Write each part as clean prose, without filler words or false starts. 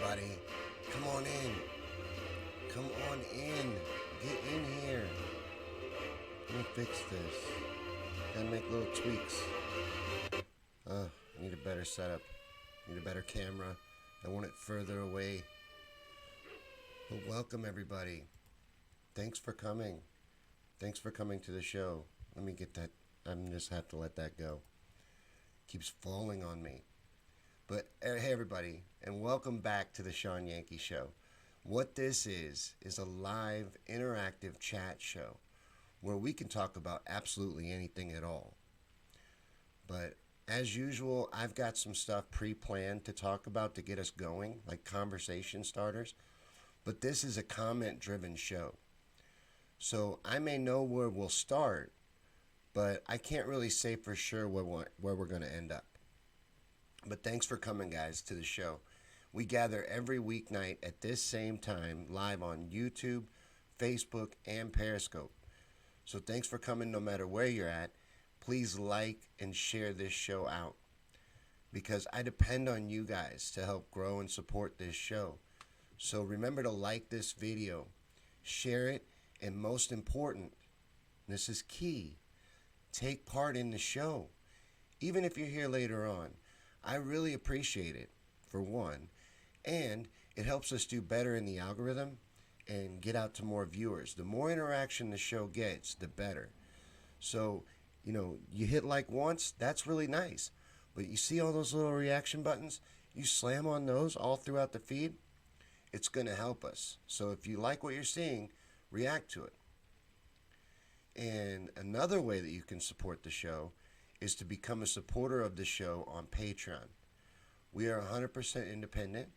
everybody. Come on in. Come on in. Get in here. Let me fix this. Gotta make little tweaks. I need a better setup. Need a better camera. I want it further away. But welcome, everybody. Thanks for coming. Thanks for coming to the show. Let me get that. I'm just have to let that go. Keeps falling on me. But hey, everybody, and welcome back to the Shawn Yankey Show. What this is a live, interactive chat show where we can talk about absolutely anything at all. But as usual, I've got some stuff pre-planned to talk about to get us going, like conversation starters. But this is a comment-driven show. So I may know where we'll start, but I can't really say for sure where we're going to end up. But thanks for coming, guys, to the show. We gather every weeknight at this same time, live on YouTube, Facebook, and Periscope. So thanks for coming no matter where you're at. Please like and share this show out, because I depend on you guys to help grow and support this show. So remember to like this video, share it, and most important, this is key, take part in the show. Even if you're here later on, I really appreciate it, for one, and it helps us do better in the algorithm and get out to more viewers. The more interaction the show gets, the better. So, you hit like once, that's really nice. But you see all those little reaction buttons? You slam on those all throughout the feed, it's going to help us. So if you like what you're seeing, react to it. And another way that you can support the show is to become a supporter of the show on Patreon. We are 100% independent,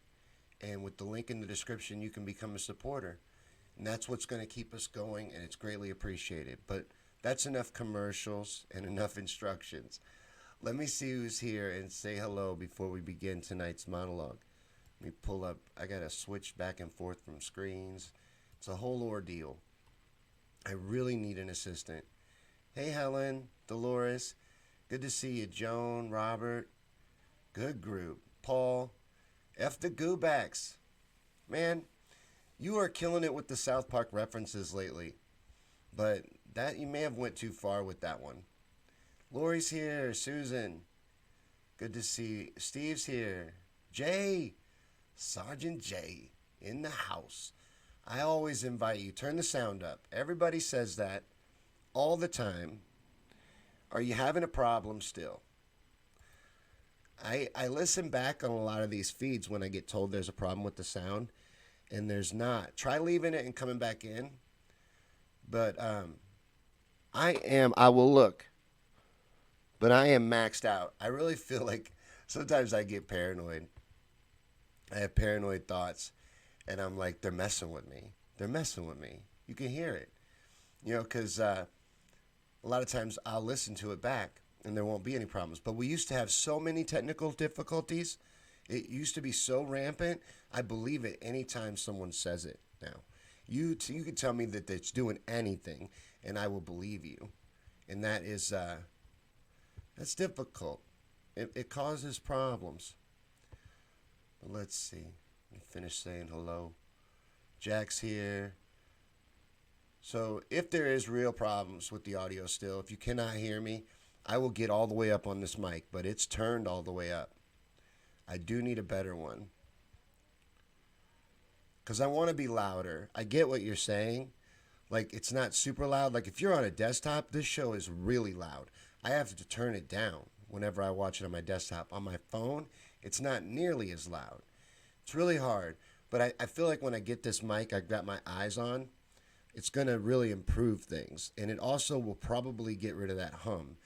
and with the link in the description, you can become a supporter. And that's what's going to keep us going, and it's greatly appreciated. But that's enough commercials and enough instructions. Let me see who's here and say hello before we begin tonight's monologue. Let me pull up. I got to switch back and forth from screens. It's a whole ordeal. I really need an assistant. Hey, Helen, Dolores. Good to see you. Joan, Robert. Good group. Paul. F the Goobacks. Man, you are killing it with the South Park references lately. But that you may have went too far with that one. Lori's here. Susan. Good to see you. Steve's here. Jay. Sergeant J in the house. I always invite you. Turn the sound up. Everybody says that all the time. Are you having a problem still? I listen back on a lot of these feeds when I get told there's a problem with the sound, and there's not. Try leaving it and coming back in. But I will look, but I am maxed out. I really feel like sometimes I get paranoid. I have paranoid thoughts, and I'm like, they're messing with me. They're messing with me. You can hear it, because a lot of times I'll listen to it back, and there won't be any problems. But we used to have so many technical difficulties. It used to be so rampant. I believe it anytime someone says it now. You can tell me that it's doing anything, and I will believe you. And that is, that's difficult. It causes problems. But let's see. Let me finish saying hello. Jack's here. So if there is real problems with the audio still, if you cannot hear me, I will get all the way up on this mic, but it's turned all the way up. I do need a better one, because I want to be louder. I get what you're saying. Like, it's not super loud. Like, if you're on a desktop, this show is really loud. I have to turn it down whenever I watch it on my desktop. On my phone, it's not nearly as loud. It's really hard. But I feel like when I get this mic I've got my eyes on, it's going to really improve things. And it also will probably get rid of that hum.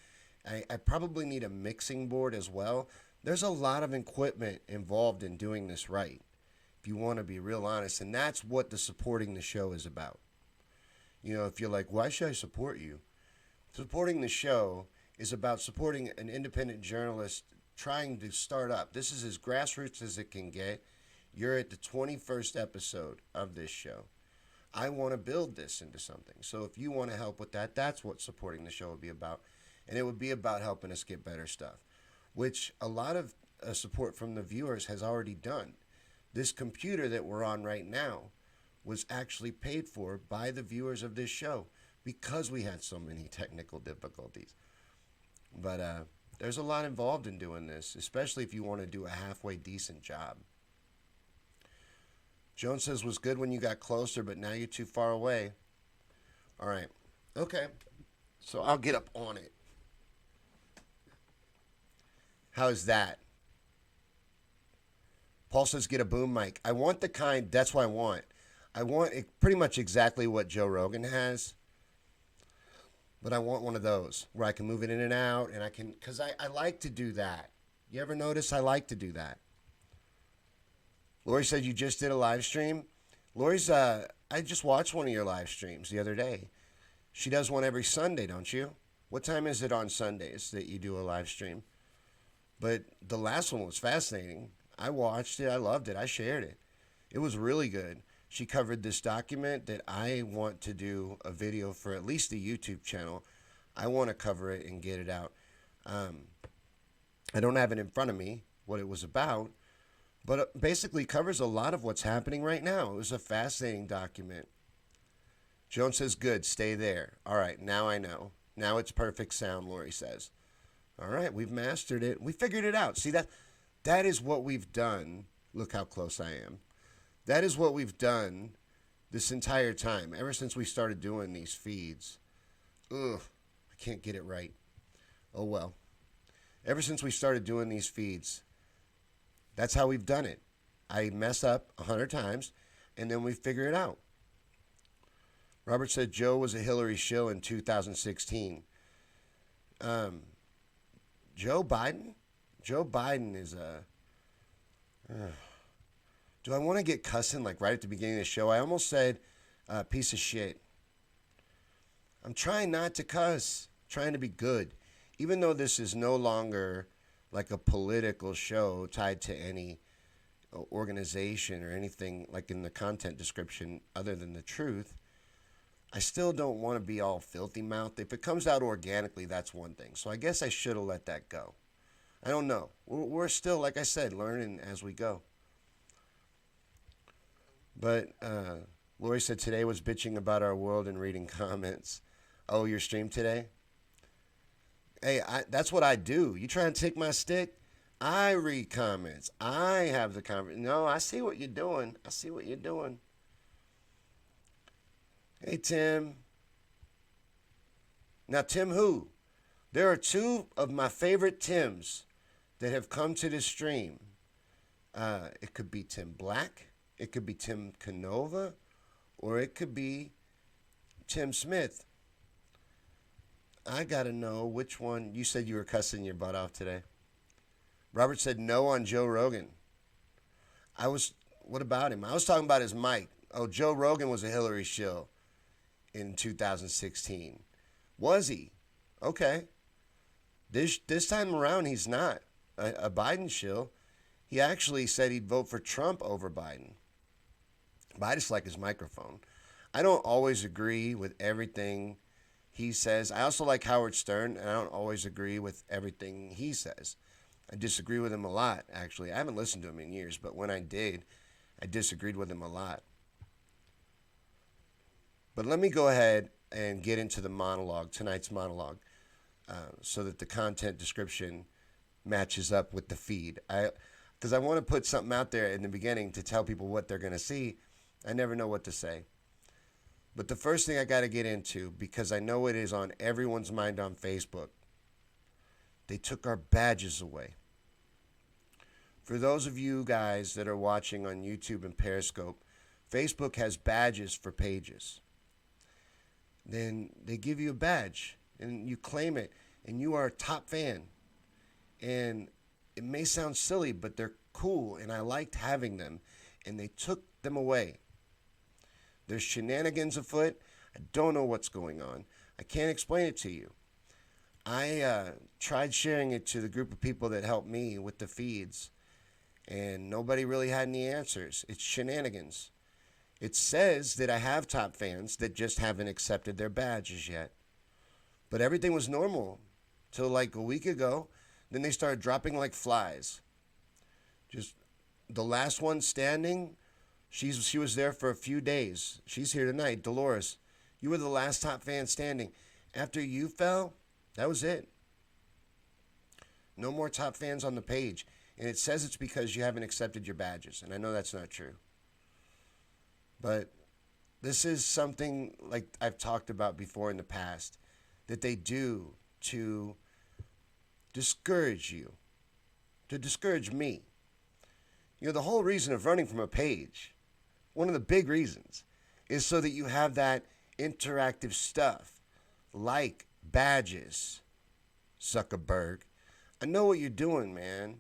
I probably need a mixing board as well. There's a lot of equipment involved in doing this right, if you want to be real honest. And that's what the supporting the show is about. If you're like, why should I support you? Supporting the show is about supporting an independent journalist trying to start up. This is as grassroots as it can get. You're at the 21st episode of this show. I want to build this into something. So if you want to help with that, that's what supporting the show would be about. And it would be about helping us get better stuff, which a lot of support from the viewers has already done. This computer that we're on right now was actually paid for by the viewers of this show because we had so many technical difficulties. But there's a lot involved in doing this, especially if you want to do a halfway decent job. Joan says, was good when you got closer, but now you're too far away. All right. Okay. So I'll get up on it. How's that? Paul says, get a boom mic. I want the kind, that's what I want. I want pretty much exactly what Joe Rogan has. But I want one of those where I can move it in and out, and I can, because I like to do that. You ever notice I like to do that? Lori said you just did a live stream. Lori's, I just watched one of your live streams the other day. She does one every Sunday, don't you? What time is it on Sundays that you do a live stream? But the last one was fascinating. I watched it. I loved it. I shared it. It was really good. She covered this document that I want to do a video for, at least the YouTube channel. I want to cover it and get it out. I don't have it in front of me, what it was about, but it basically covers a lot of what's happening right now. It was a fascinating document. Joan says, good, stay there. All right, now I know. Now it's perfect sound, Lori says. All right, we've mastered it. We figured it out. See, that is what we've done. Look how close I am. That is what we've done this entire time, ever since we started doing these feeds. Ugh, I can't get it right. Oh, well. Ever since we started doing these feeds, that's how we've done it. I mess up 100 times, and then we figure it out. Robert said Joe was a Hillary shill in 2016. Joe Biden? Joe Biden is a... do I want to get cussing like right at the beginning of the show? I almost said piece of shit. I'm trying not to cuss. I'm trying to be good. Even though this is no longer like a political show tied to any organization or anything like in the content description other than the truth, I still don't want to be all filthy mouthed. If it comes out organically, that's one thing. So I guess I should have let that go. I don't know. We're still, like I said, learning as we go. But Lori said today was bitching about our world and reading comments. Oh, your stream today? Hey, that's what I do. You try and take my stick? I read comments. I have the comment. No, I see what you're doing. I see what you're doing. Hey, Tim. Now, Tim who? There are two of my favorite Tims that have come to this stream. It could be Tim Black. It could be Tim Canova. Or it could be Tim Smith. I got to know which one. You said you were cussing your butt off today. Robert said no on Joe Rogan. What about him? I was talking about his mic. Oh, Joe Rogan was a Hillary shill in 2016. Was he? Okay. This time around, he's not a Biden shill. He actually said he'd vote for Trump over Biden. But I just like his microphone. I don't always agree with everything he says. I also like Howard Stern, and I don't always agree with everything he says. I disagree with him a lot, actually. I haven't listened to him in years, but when I did, I disagreed with him a lot. But let me go ahead and get into the monologue, tonight's monologue, so that the content description matches up with the feed. Because I want to put something out there in the beginning to tell people what they're going to see. I never know what to say. But the first thing I got to get into, because I know it is on everyone's mind on Facebook, they took our badges away. For those of you guys that are watching on YouTube and Periscope, Facebook has badges for pages. Then they give you a badge, and you claim it, and you are a top fan. And it may sound silly, but they're cool, and I liked having them, and they took them away. There's shenanigans afoot. I don't know what's going on. I can't explain it to you. I tried sharing it to the group of people that helped me with the feeds, and nobody really had any answers. It's shenanigans. It says that I have top fans that just haven't accepted their badges yet. But everything was normal till like a week ago. Then they started dropping like flies. Just the last one standing, she was there for a few days. She's here tonight. Dolores, you were the last top fan standing. After you fell, that was it. No more top fans on the page. And it says it's because you haven't accepted your badges. And I know that's not true. But this is something like I've talked about before in the past that they do to discourage you, to discourage me. You know, the whole reason of running from a page, one of the big reasons, is so that you have that interactive stuff like badges, Zuckerberg. I know what you're doing, man.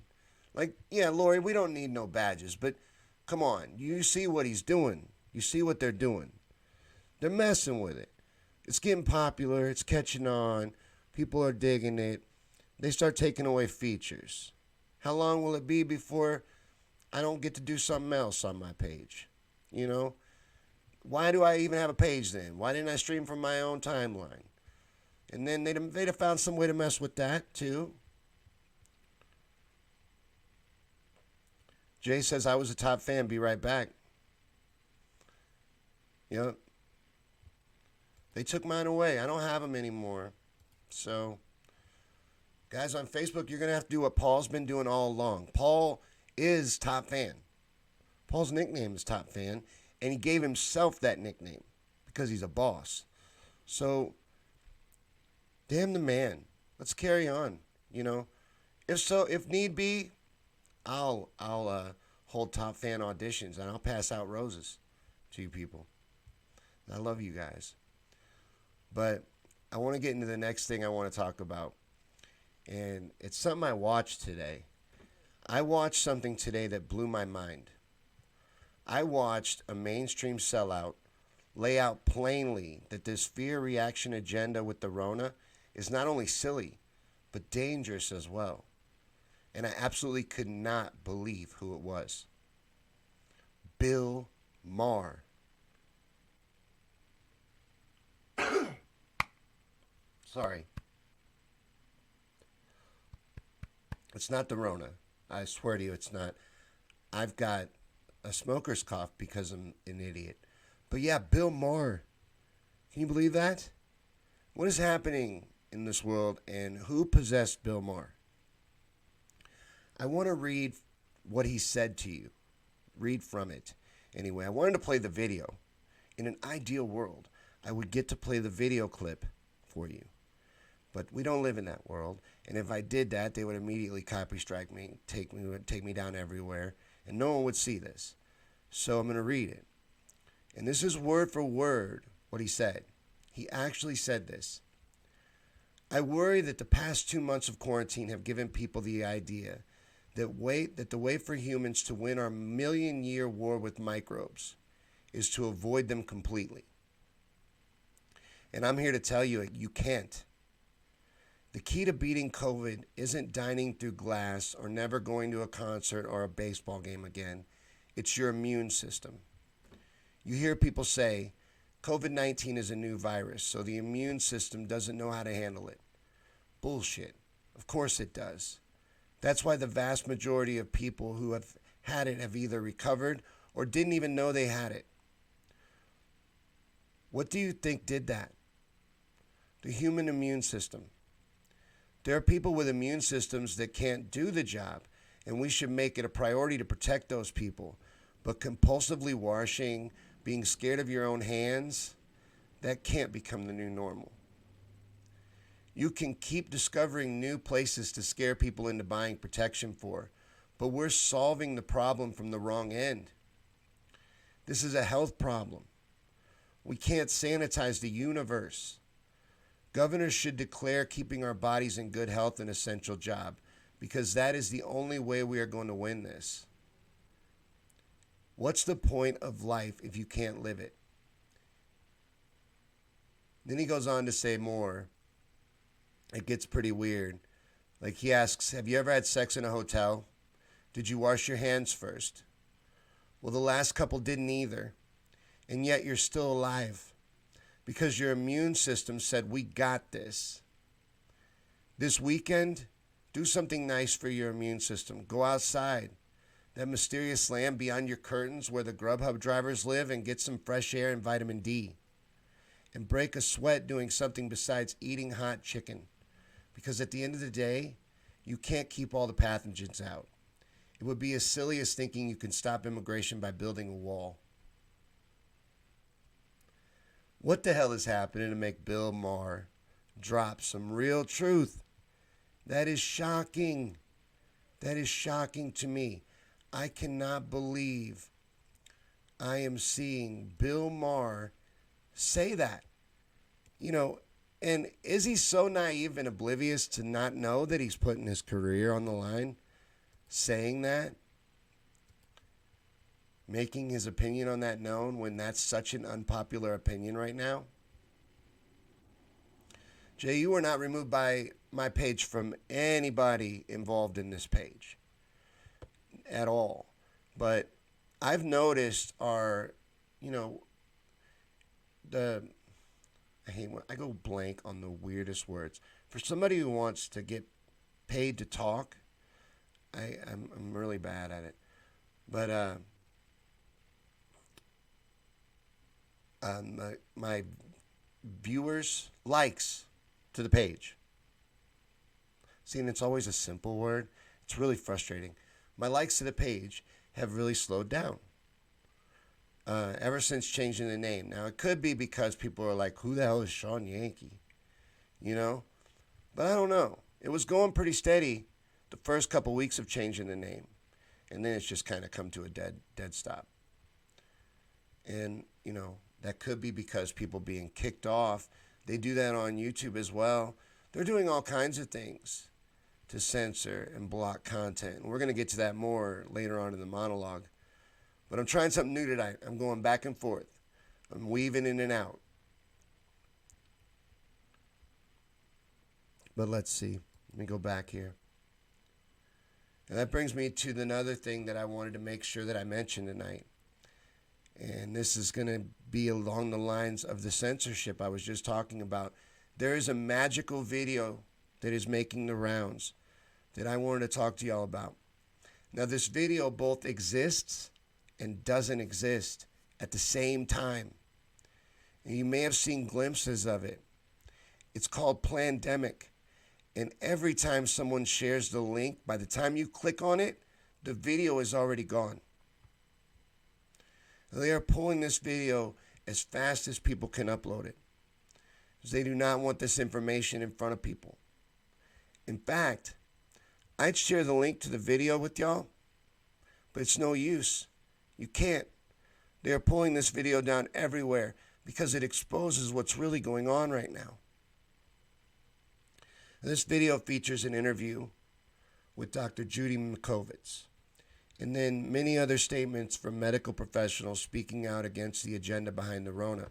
Like, yeah, Lori, we don't need no badges, but come on. You see what he's doing. You see what they're doing. They're messing with it. It's getting popular. It's catching on. People are digging it. They start taking away features. How long will it be before I don't get to do something else on my page? You know? Why do I even have a page then? Why didn't I stream from my own timeline? And then they'd have found some way to mess with that, too. Jay says, I was a top fan. Be right back. Yep. They took mine away. I don't have them anymore. So, guys, on Facebook, you're going to have to do what Paul's been doing all along. Paul is top fan. Paul's nickname is top fan, and he gave himself that nickname because he's a boss. So, damn the man. Let's carry on, you know. If need be, I'll hold top fan auditions, and I'll pass out roses to you people. I love you guys. But I want to get into the next thing I want to talk about. And it's something I watched today. I watched something today that blew my mind. I watched a mainstream sellout lay out plainly that this fear reaction agenda with the Rona is not only silly, but dangerous as well. And I absolutely could not believe who it was. Bill Maher. Sorry. It's not the Rona. I swear to you it's not. I've got a smoker's cough because I'm an idiot. But yeah, Bill Maher. Can you believe that? What is happening in this world and who possessed Bill Maher? I want to read what he said to you. Read from it. Anyway, I wanted to play the video. In an ideal world, I would get to play the video clip for you. But we don't live in that world. And if I did that, they would immediately copy strike me, take me down everywhere, and no one would see this. So I'm going to read it. And this is word for word what he said. He actually said this. I worry that the past 2 months of quarantine have given people the idea that the way for humans to win our million-year war with microbes is to avoid them completely. And I'm here to tell you, you can't. The key to beating COVID isn't dining through glass or never going to a concert or a baseball game again. It's your immune system. You hear people say, COVID-19 is a new virus, so the immune system doesn't know how to handle it. Bullshit. Of course it does. That's why the vast majority of people who have had it have either recovered or didn't even know they had it. What do you think did that? The human immune system. There are people with immune systems that can't do the job, and we should make it a priority to protect those people. But compulsively washing, being scared of your own hands, that can't become the new normal. You can keep discovering new places to scare people into buying protection for, but we're solving the problem from the wrong end. This is a health problem. We can't sanitize the universe. Governors should declare keeping our bodies in good health an essential job, because that is the only way we are going to win this. What's the point of life if you can't live it? Then he goes on to say more. It gets pretty weird. Like he asks, have you ever had sex in a hotel? Did you wash your hands first? Well, the last couple didn't either. And yet you're still alive. Because your immune system said, we got this. This weekend, do something nice for your immune system. Go outside. that mysterious land beyond your curtains where the Grubhub drivers live and get some fresh air and vitamin D. And break a sweat doing something besides eating hot chicken. Because at the end of the day, you can't keep all the pathogens out. It would be as silly as thinking you can stop immigration by building a wall. What the hell is happening to make Bill Maher drop some real truth? That is shocking. That is shocking to me. I cannot believe I am seeing Bill Maher say that. You know, and is he so naive and oblivious to not know that he's putting his career on the line saying that? Making his opinion on that known when that's such an unpopular opinion right now? Jay, you were not removed by my page from anybody involved in this page at all. But I've noticed I go blank on the weirdest words. For somebody who wants to get paid to talk, I'm really bad at it. But my viewers likes to the page. See, and it's always a simple word. It's really frustrating. My likes to the page have really slowed down. Ever since changing the name. Now, it could be because people are like, who the hell is Shawn Yankey? You know? But I don't know. It was going pretty steady the first couple weeks of changing the name. And then it's just kind of come to a dead stop. And, you know, that could be because people being kicked off. They do that on YouTube as well. They're doing all kinds of things to censor and block content. And we're going to get to that more later on in the monologue. But I'm trying something new tonight. I'm going back and forth. I'm weaving in and out. But let's see. Let me go back here. And that brings me to another thing that I wanted to make sure that I mentioned tonight. And this is going to be along the lines of the censorship I was just talking about. There is a magical video that is making the rounds that I wanted to talk to y'all about. Now, this video both exists and doesn't exist at the same time. And you may have seen glimpses of it. It's called Plandemic. And every time someone shares the link, by the time you click on it, the video is already gone. They are pulling this video as fast as people can upload it, because they do not want this information in front of people. In fact, I'd share the link to the video with y'all, but it's no use. You can't. They are pulling this video down everywhere because it exposes what's really going on right now. This video features an interview with Dr. Judy Mikovits, and then many other statements from medical professionals speaking out against the agenda behind the Rona.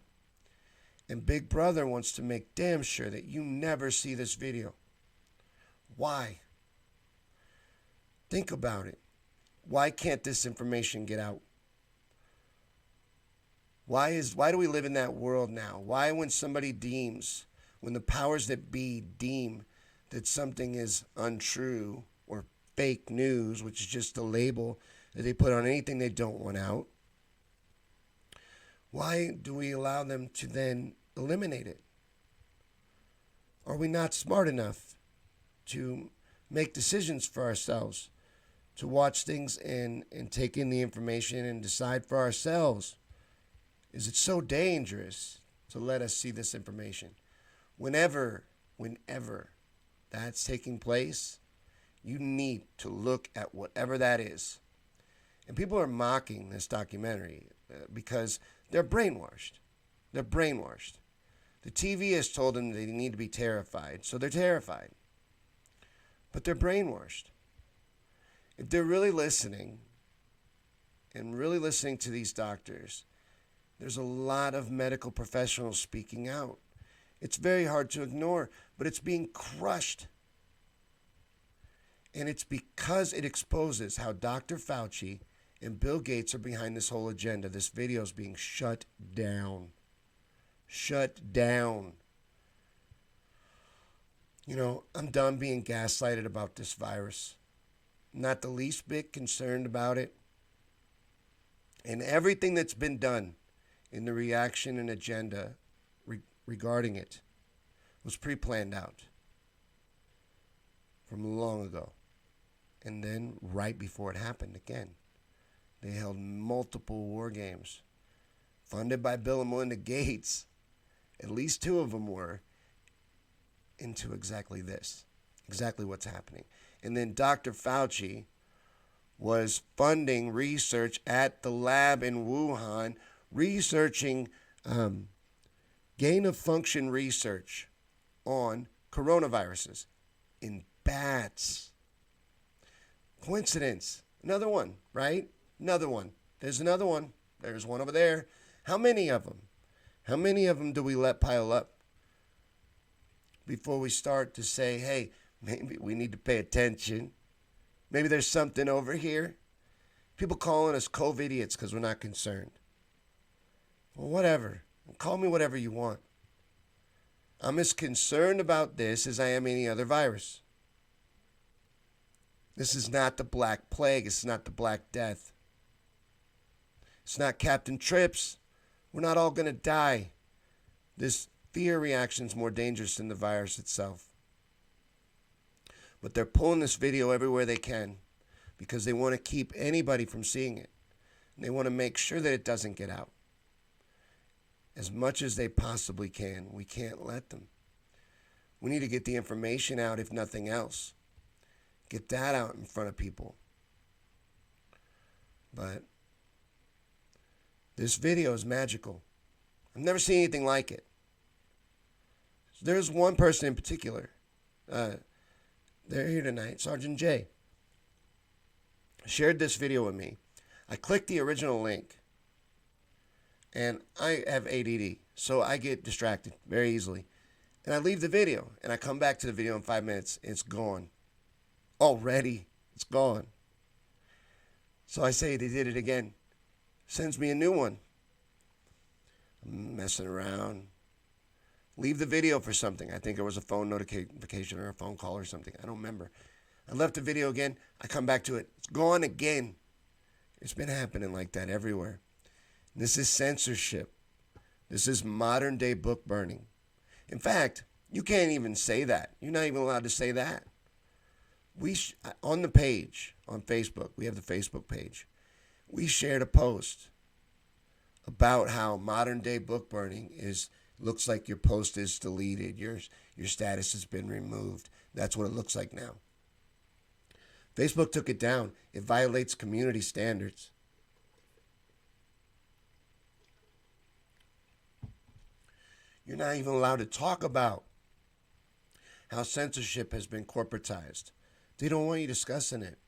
And Big Brother wants to make damn sure that you never see this video. Why? Think about it. Why can't this information get out? Why do we live in that world now? Why when the powers that be deem that something is untrue or fake news, which is just a label that they put on anything they don't want out, why do we allow them to then eliminate it? Are we not smart enough to make decisions for ourselves, to watch things and take in the information and decide for ourselves? Is it so dangerous to let us see this information? Whenever that's taking place, you need to look at whatever that is. And people are mocking this documentary because they're brainwashed. They're brainwashed. The TV has told them they need to be terrified, so they're terrified. But they're brainwashed. If they're really listening and really listening to these doctors, there's a lot of medical professionals speaking out. It's very hard to ignore, but it's being crushed. And it's because it exposes how Dr. Fauci and Bill Gates are behind this whole agenda. This video is being shut down. Shut down. You know, I'm done being gaslighted about this virus. Not the least bit concerned about it. And everything that's been done in the reaction and agenda regarding it was pre-planned out from long ago. And then right before it happened again, they held multiple war games funded by Bill and Melinda Gates. At least 2 of them were into exactly this, exactly what's happening. And then Dr. Fauci was funding research at the lab in Wuhan, researching gain-of-function research on coronaviruses in bats. Coincidence. Another one, right? Another one. There's another one. There's one over there. How many of them? How many of them do we let pile up before we start to say, hey, maybe we need to pay attention? Maybe there's something over here. People calling us COVID idiots because we're not concerned. Well, whatever. Call me whatever you want. I'm as concerned about this as I am any other virus. This is not the Black Plague. It's not the Black Death. It's not Captain Trips. We're not all going to die. This fear reaction is more dangerous than the virus itself. But they're pulling this video everywhere they can because they want to keep anybody from seeing it. And they want to make sure that it doesn't get out. As much as they possibly can, we can't let them. We need to get the information out, if nothing else. Get that out in front of people. But this video is magical. I've never seen anything like it. There's one person in particular. They're here tonight, Sergeant J. Shared this video with me. I clicked the original link. And I have ADD, so I get distracted very easily. And I leave the video, and I come back to the video in 5 minutes. It's gone. Already, it's gone. So I say they did it again. Sends me a new one. I'm messing around. Leave the video for something. I think it was a phone notification or a phone call or something. I don't remember. I left the video again. I come back to it. It's gone again. It's been happening like that everywhere. This is censorship. This is modern day book burning. In fact, you can't even say that. You're not even allowed to say that. On the page, on Facebook, we have the Facebook page. We shared a post about how modern day book burning looks like your post is deleted. Your status has been removed. That's what it looks like now. Facebook took it down. It violates community standards. You're not even allowed to talk about how censorship has been corporatized. They don't want you discussing it.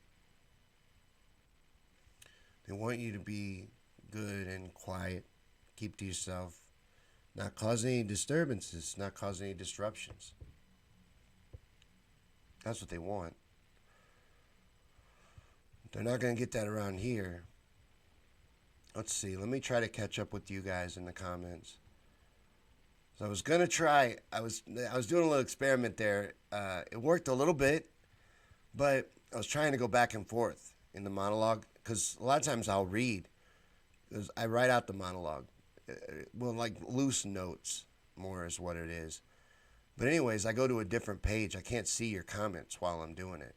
They want you to be good and quiet, keep to yourself, not cause any disturbances, not cause any disruptions. That's what they want. They're not going to get that around here. Let's see. Let me try to catch up with you guys in the comments. So I was going to try. I was doing a little experiment there. It worked a little bit, but I was trying to go back and forth in the monologue because a lot of times I'll read. I write out the monologue. Well, like loose notes more is what it is. But anyways, I go to a different page. I can't see your comments while I'm doing it.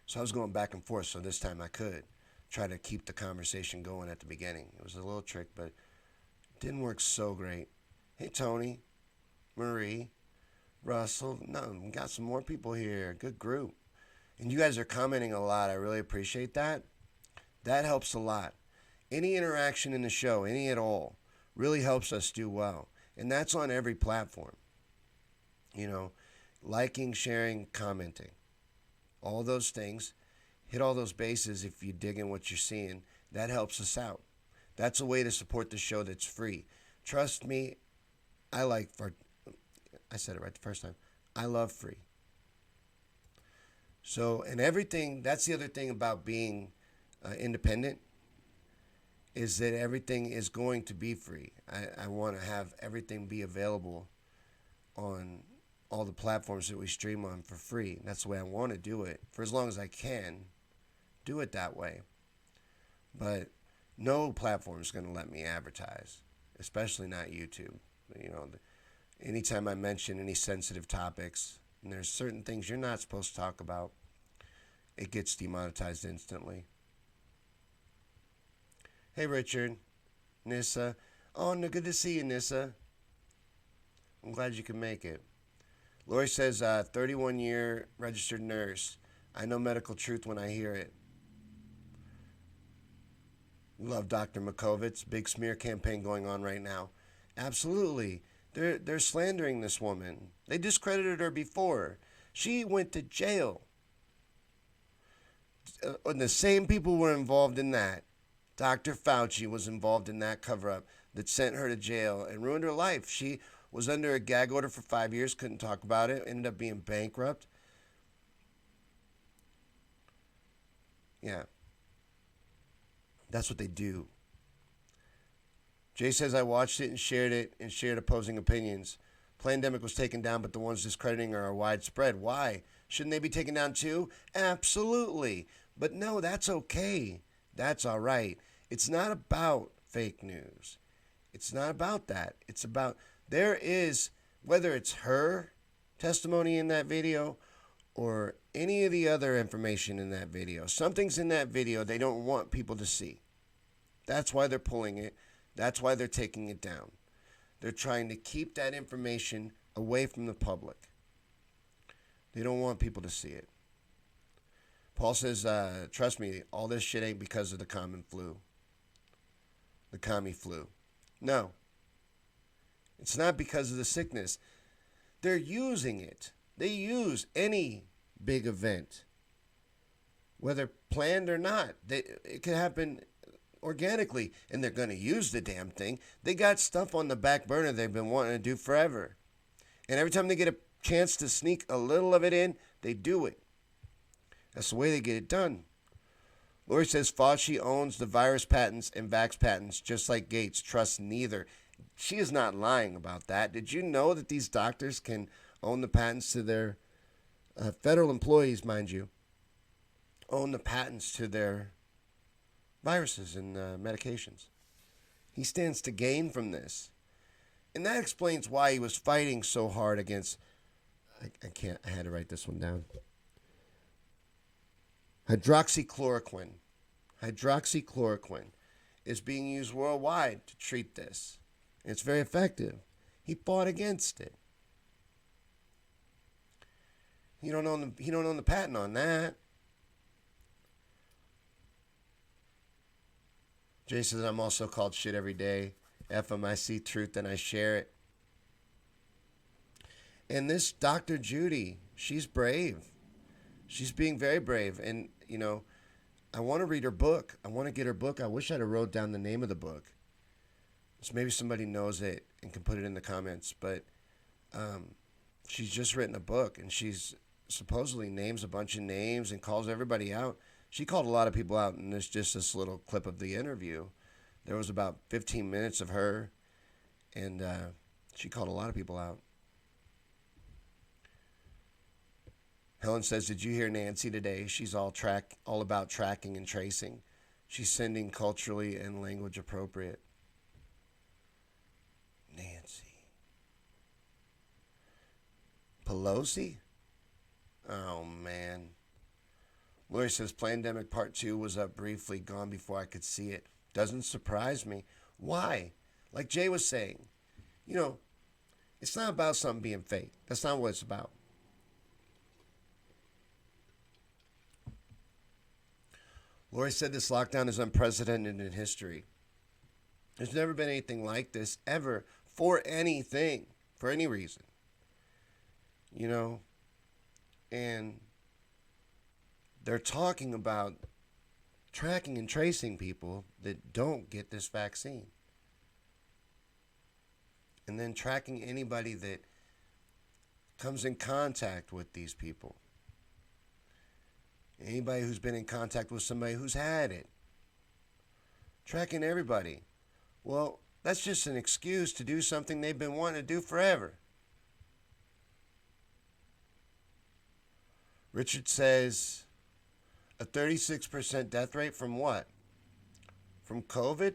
So I was going back and forth, so this time I could try to keep the conversation going at the beginning. It was a little trick, but it didn't work so great. Hey, Tony, Marie, Russell. No, we got some more people here. Good group. And you guys are commenting a lot. I really appreciate that. That helps a lot. Any interaction in the show, any at all, really helps us do well. And that's on every platform. You know, liking, sharing, commenting. All those things. Hit all those bases if you dig in what you're seeing. That helps us out. That's a way to support the show that's free. Trust me, I said it right the first time. I love free. So, and everything, that's the other thing about being independent, is that everything is going to be free. I want to have everything be available on all the platforms that we stream on for free. That's the way I want to do it. For as long as I can, do it that way. But No platform is going to let me advertise, especially not YouTube. You know, anytime I mention any sensitive topics, and there's certain things you're not supposed to talk about, it gets demonetized instantly. Hey, Richard, Nissa. Oh, no, good to see you, Nissa. I'm glad you can make it. Lori says, 31-year registered nurse. I know medical truth when I hear it. Love Dr. Makovitz. Big smear campaign going on right now. Absolutely. They're slandering this woman. They discredited her before. She went to jail. And the same people were involved in that. Dr. Fauci was involved in that cover-up that sent her to jail and ruined her life. She was under a gag order for 5 years, couldn't talk about it, ended up being bankrupt. Yeah. That's what they do. Jay says, I watched it and shared opposing opinions. Plandemic was taken down, but the ones discrediting her are widespread. Why? Shouldn't they be taken down too? Absolutely. But no, that's okay. That's all right. It's not about fake news. It's not about that. It's about, there is, whether it's her testimony in that video or any of the other information in that video, something's in that video they don't want people to see. That's why they're pulling it. That's why they're taking it down. They're trying to keep that information away from the public. They don't want people to see it. Paul says, trust me, all this shit ain't because of the common flu. The commie flu. No. It's not because of the sickness. They're using it. They use any big event, whether planned or not. It can happen organically, and they're going to use the damn thing. They got stuff on the back burner they've been wanting to do forever. And every time they get a chance to sneak a little of it in, they do it. That's the way they get it done. Lori says Fauci owns the virus patents and vax patents, just like Gates. Trust neither. She is not lying about that. Did you know that these doctors can own the patents to their federal employees, mind you, own the patents to their viruses and medications? He stands to gain from this. And that explains why he was fighting so hard against, I had to write this one down. Hydroxychloroquine. Hydroxychloroquine is being used worldwide to treat this. And it's very effective. He fought against it. He don't own the patent on that. Jay says, I'm also called shit every day. I see truth and I share it. And this Dr. Judy, she's brave. She's being very brave. And, you know, I want to read her book. I want to get her book. I wish I'd have wrote down the name of the book. So maybe somebody knows it and can put it in the comments. But she's just written a book, and she's supposedly names a bunch of names and calls everybody out. She called a lot of people out, and there's just this little clip of the interview. There was about 15 minutes of her, and she called a lot of people out. Helen says, did you hear Nancy today? She's all about tracking and tracing. She's sending culturally and language appropriate. Nancy Pelosi? Oh, man. Lori says, Plandemic Part 2 was up briefly, gone before I could see it. Doesn't surprise me. Why? Like Jay was saying, you know, it's not about something being fake. That's not what it's about. Lori said this lockdown is unprecedented in history. There's never been anything like this ever for anything, for any reason. You know, and they're talking about tracking and tracing people that don't get this vaccine. And then tracking anybody that comes in contact with these people. Anybody who's been in contact with somebody who's had it. Tracking everybody. Well, that's just an excuse to do something they've been wanting to do forever. Richard says, a 36% death rate from what? from COVID.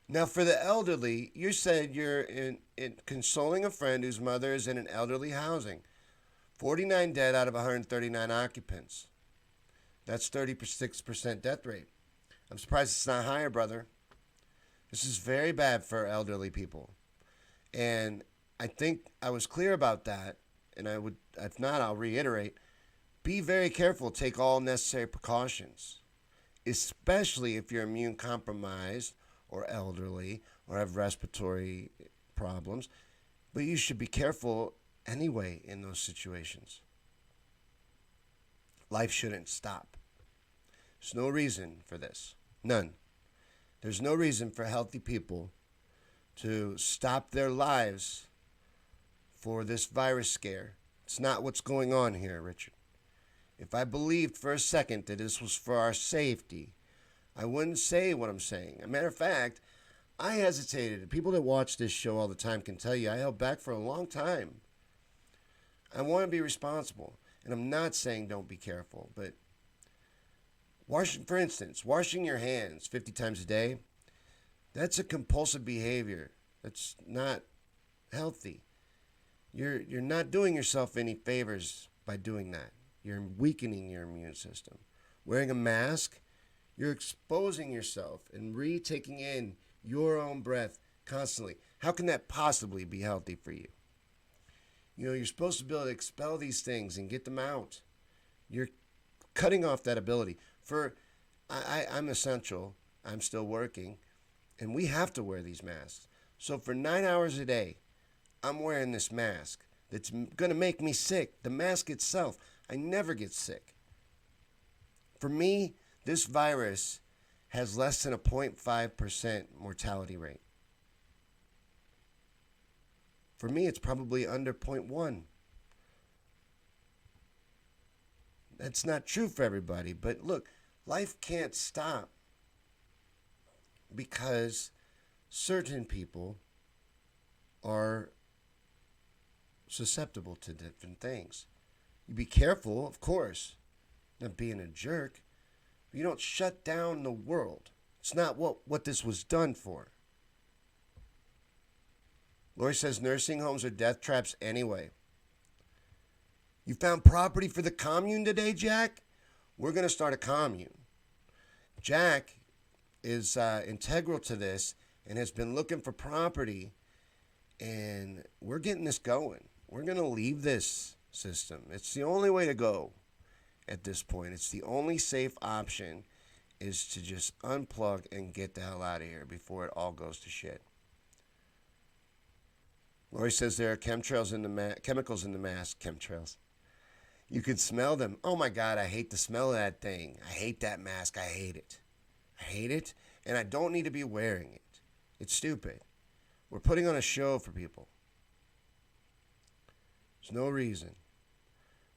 Now, for the elderly, you said you're in consoling a friend whose mother is in an elderly housing. 49 dead out of 139 occupants. That's 36% death rate. I'm surprised it's not higher, brother. This is very bad for elderly people. And I think I was clear about that. And I would, if not, I'll reiterate. Be very careful. Take all necessary precautions, especially if you're immune compromised or elderly or have respiratory problems. But you should be careful anyway in those situations. Life shouldn't stop. There's no reason for this. None. There's no reason for healthy people to stop their lives for this virus scare. It's not what's going on here, Richard. If I believed for a second that this was for our safety, I wouldn't say what I'm saying. As a matter of fact, I hesitated. People that watch this show all the time can tell you I held back for a long time. I want to be responsible. And I'm not saying don't be careful, but for instance, washing your hands 50 times a day, that's a compulsive behavior. That's not healthy. You're not doing yourself any favors by doing that. You're weakening your immune system. Wearing a mask, you're exposing yourself and retaking in your own breath constantly. How can that possibly be healthy for you? You know, you're supposed to be able to expel these things and get them out. You're cutting off that ability. I'm essential. I'm still working. And we have to wear these masks. So for 9 hours a day, I'm wearing this mask that's going to make me sick. The mask itself, I never get sick. For me, this virus has less than a 0.5% mortality rate. For me, it's probably under 0.1. That's not true for everybody. But look, life can't stop because certain people are susceptible to different things. You be careful, of course, not being a jerk. But you don't shut down the world. It's not what this was done for. Lori says nursing homes are death traps anyway. You found property for the commune today, Jack? We're going to start a commune. Jack is integral to this and has been looking for property, and we're getting this going. We're going to leave this system. It's the only way to go at this point. It's the only safe option is to just unplug and get the hell out of here before it all goes to shit. Lori says there are chemicals in the mask. Chemtrails. You can smell them. Oh my God, I hate the smell of that thing. I hate that mask. I hate it. I hate it, and I don't need to be wearing it. It's stupid. We're putting on a show for people. There's no reason.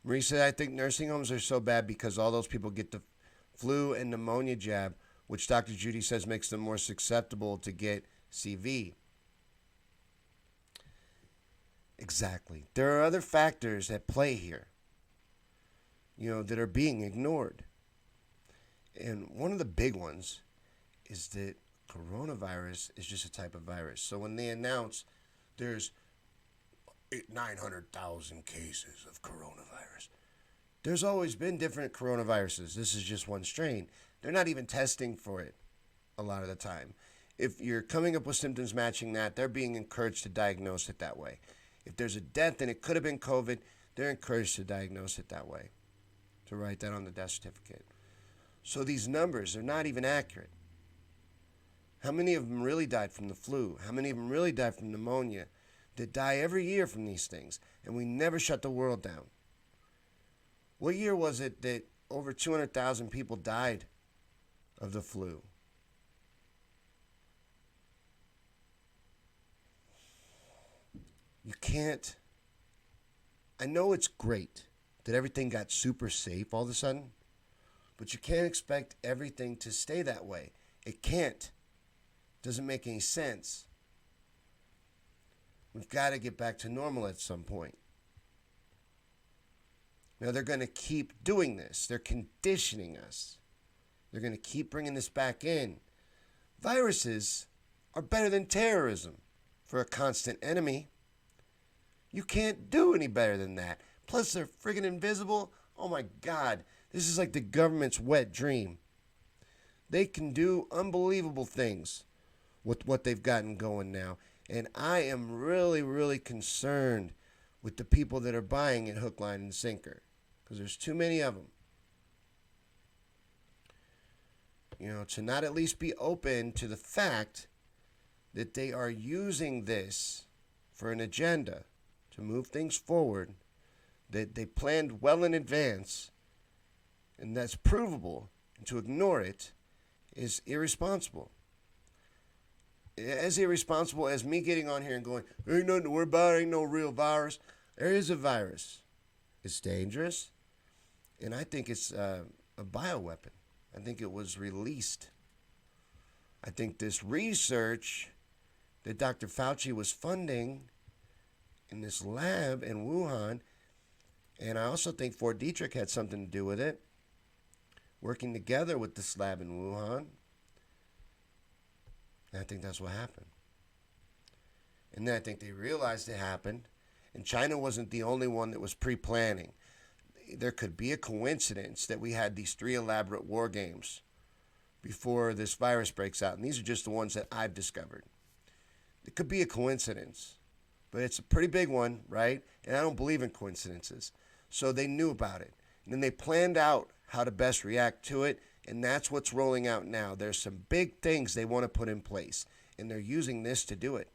Marie said, I think nursing homes are so bad because all those people get the flu and pneumonia jab, which Dr. Judy says makes them more susceptible to get CV. Exactly. There are other factors at play here, that are being ignored. And one of the big ones is that coronavirus is just a type of virus. So when they announce there's 900,000 cases of coronavirus, there's always been different coronaviruses. This is just one strain. They're not even testing for it a lot of the time. If you're coming up with symptoms matching that, they're being encouraged to diagnose it that way. If there's a death and it could have been COVID, they're encouraged to diagnose it that way, to write that on the death certificate. So these numbers are not even accurate. How many of them really died from the flu? How many of them really died from pneumonia that die every year from these things? And we never shut the world down. What year was it that over 200,000 people died of the flu? You can't. I know it's great that everything got super safe all of a sudden, but you can't expect everything to stay that way. It can't. Doesn't make any sense. We've got to get back to normal at some point. Now they're going to keep doing this. They're conditioning us. They're going to keep bringing this back in. Viruses are better than terrorism for a constant enemy. You can't do any better than that. Plus, they're friggin' invisible. Oh my God. This is like the government's wet dream. They can do unbelievable things with what they've gotten going now. And I am really, really concerned with the people that are buying it hook, line, and sinker. Because there's too many of them. To not at least be open to the fact that they are using this for an agenda to move things forward, that they planned well in advance, and that's provable, and to ignore it is irresponsible. As irresponsible as me getting on here and going, there ain't nothing to worry about, ain't no real virus. There is a virus. It's dangerous, and I think it's a bioweapon. I think it was released. I think this research that Dr. Fauci was funding in this lab in Wuhan, and I also think Fort Detrick had something to do with it, working together with this lab in Wuhan. And I think that's what happened. And then I think they realized it happened, and China wasn't the only one that was pre-planning. There could be a coincidence that we had these 3 elaborate war games before this virus breaks out. And these are just the ones that I've discovered. It could be a coincidence, but it's a pretty big one, right? And I don't believe in coincidences. So they knew about it. And then they planned out how to best react to it. And that's what's rolling out now. There's some big things they want to put in place. And they're using this to do it.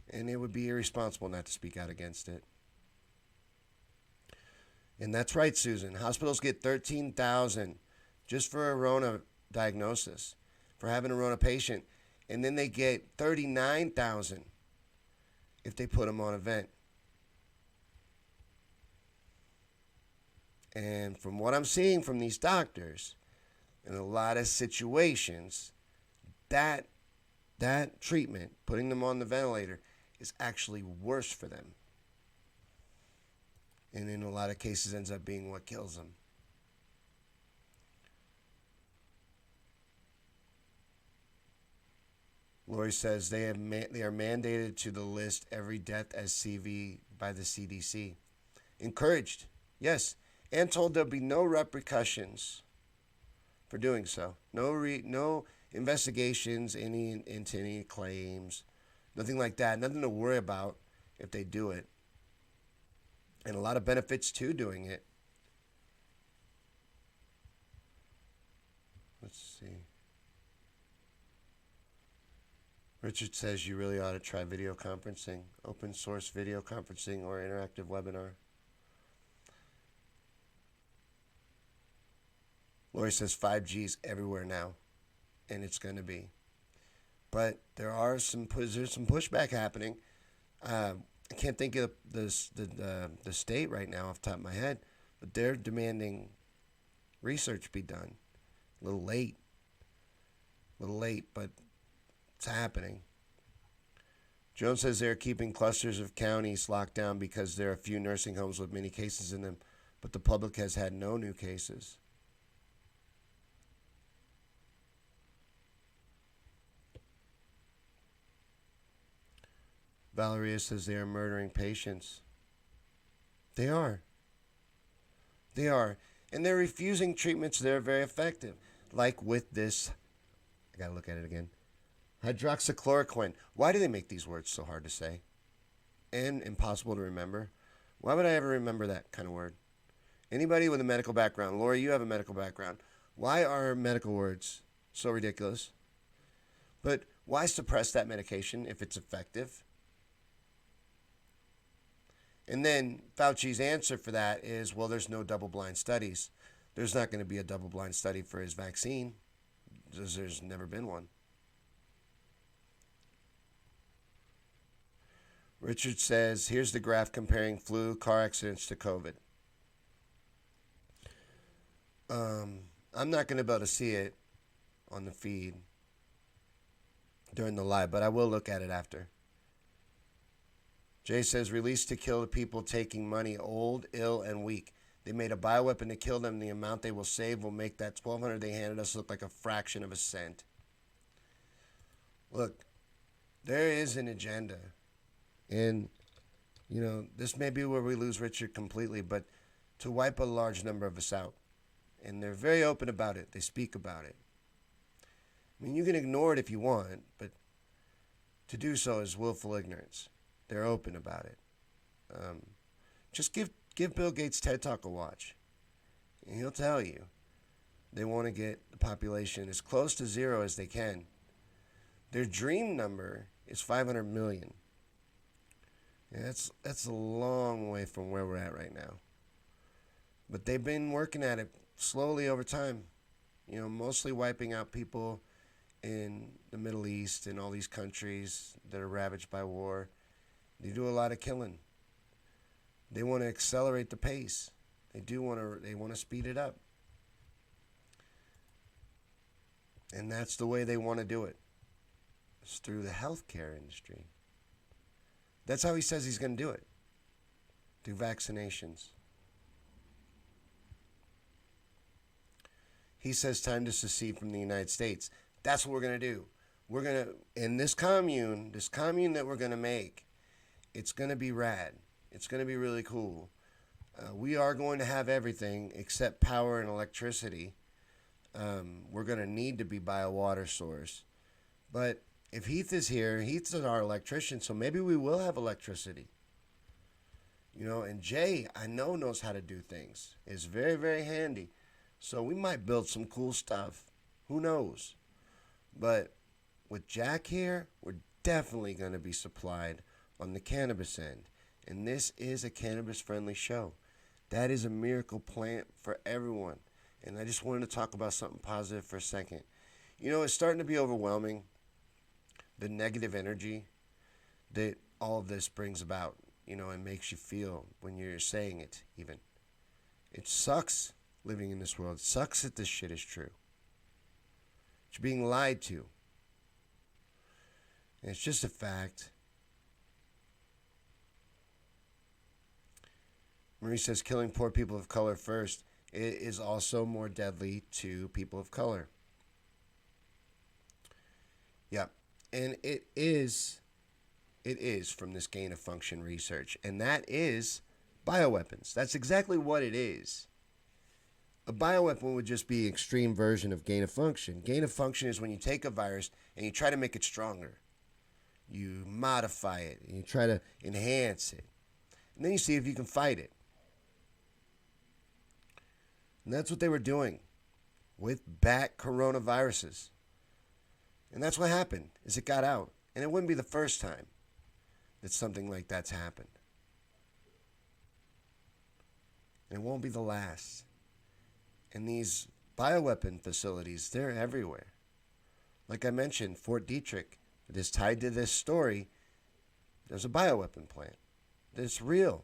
And it would be irresponsible not to speak out against it. And that's right, Susan. Hospitals get $13,000 just for a Rona diagnosis, for having a Rona patient. And then they get $39,000 if they put them on a vent. And from what I'm seeing from these doctors, in a lot of situations, that treatment, putting them on the ventilator, is actually worse for them. And in a lot of cases ends up being what kills them. Lori says they are mandated to the list every death as CV by the CDC. Encouraged, yes, and told there'll be no repercussions for doing so. No investigations into any claims, nothing like that. Nothing to worry about if they do it. And a lot of benefits to doing it. Let's see. Richard says you really ought to try video conferencing, open source video conferencing or interactive webinar. Lori says 5G is everywhere now, and it's going to be. But there's some pushback happening. I can't think of the state right now off the top of my head, but they're demanding research be done. A little late, but it's happening. Jones says they're keeping clusters of counties locked down because there are a few nursing homes with many cases in them, but the public has had no new cases. Valeria says they are murdering patients. They are. And they're refusing treatments that are very effective. Like with this, I gotta look at it again. Hydroxychloroquine. Why do they make these words so hard to say? And impossible to remember? Why would I ever remember that kind of word? Anybody with a medical background, Lori, you have a medical background. Why are medical words so ridiculous? But why suppress that medication if it's effective? And then Fauci's answer for that is, well, there's no double-blind studies. There's not going to be a double-blind study for his vaccine. There's never been one. Richard says, here's the graph comparing flu, car accidents to COVID. I'm not going to be able to see it on the feed during the live, but I will look at it after. Jay says, released to kill the people taking money, old, ill, and weak. They made a bioweapon to kill them. The amount they will save will make that 1,200 they handed us look like a fraction of a cent. Look, there is an agenda. And, this may be where we lose Richard completely, but to wipe a large number of us out. And they're very open about it. They speak about it. I mean, you can ignore it if you want, but to do so is willful ignorance. They're open about it. Just give Bill Gates' TED Talk a watch. And he'll tell you they want to get the population as close to zero as they can. Their dream number is 500 million. Yeah, that's a long way from where we're at right now. But they've been working at it slowly over time. Mostly wiping out people in the Middle East and all these countries that are ravaged by war. They do a lot of killing. They want to accelerate the pace. They want to speed it up. And that's the way they want to do it. It's through the healthcare industry. That's how he says he's going to do it. Through vaccinations. He says time to secede from the United States. That's what we're going to do. We're going to, in this commune that we're going to make, it's going to be rad. It's going to be really cool. We are going to have everything except power and electricity. We're going to need to be by a water source. But if Heath is here, Heath's our electrician, so maybe we will have electricity. And Jay, I know, knows how to do things. Is very, very handy. So we might build some cool stuff. Who knows? But with Jack here, we're definitely going to be supplied on the cannabis end. And this is a cannabis-friendly show. That is a miracle plant for everyone. And I just wanted to talk about something positive for a second. It's starting to be overwhelming, the negative energy that all of this brings about, and makes you feel when you're saying it even. It sucks living in this world. It sucks that this shit is true. You're being lied to. And it's just a fact. Marie says killing poor people of color first is also more deadly to people of color. Yeah. And it is from this gain of function research. And that is bioweapons. That's exactly what it is. A bioweapon would just be an extreme version of gain of function. Gain of function is when you take a virus and you try to make it stronger. You modify it and you try to enhance it. And then you see if you can fight it. And that's what they were doing with bat coronaviruses. And that's what happened, is it got out. And it wouldn't be the first time that something like that's happened. And it won't be the last. And these bioweapon facilities, they're everywhere. Like I mentioned, Fort Detrick, that is tied to this story, there's a bioweapon plant. It's real.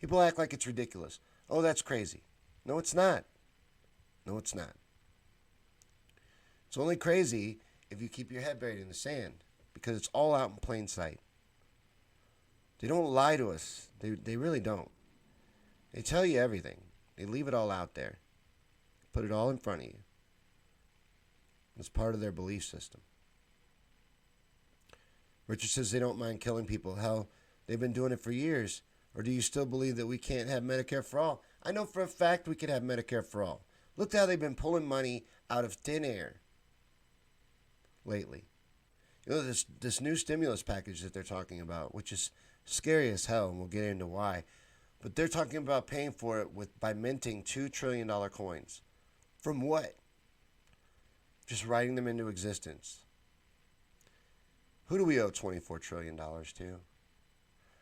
People act like it's ridiculous. Oh, that's crazy. No, it's not. No, it's not. It's only crazy if you keep your head buried in the sand, because it's all out in plain sight. They don't lie to us. They really don't. They tell you everything. They leave it all out there. Put it all in front of you. It's part of their belief system. Richard says they don't mind killing people. Hell, they've been doing it for years. Or do you still believe that we can't have Medicare for all? I know for a fact we could have Medicare for all. Look how they've been pulling money out of thin air lately. This new stimulus package that they're talking about, which is scary as hell, and we'll get into why. But they're talking about paying for it by minting $2 trillion coins. From what? Just writing them into existence. Who do we owe $24 trillion to?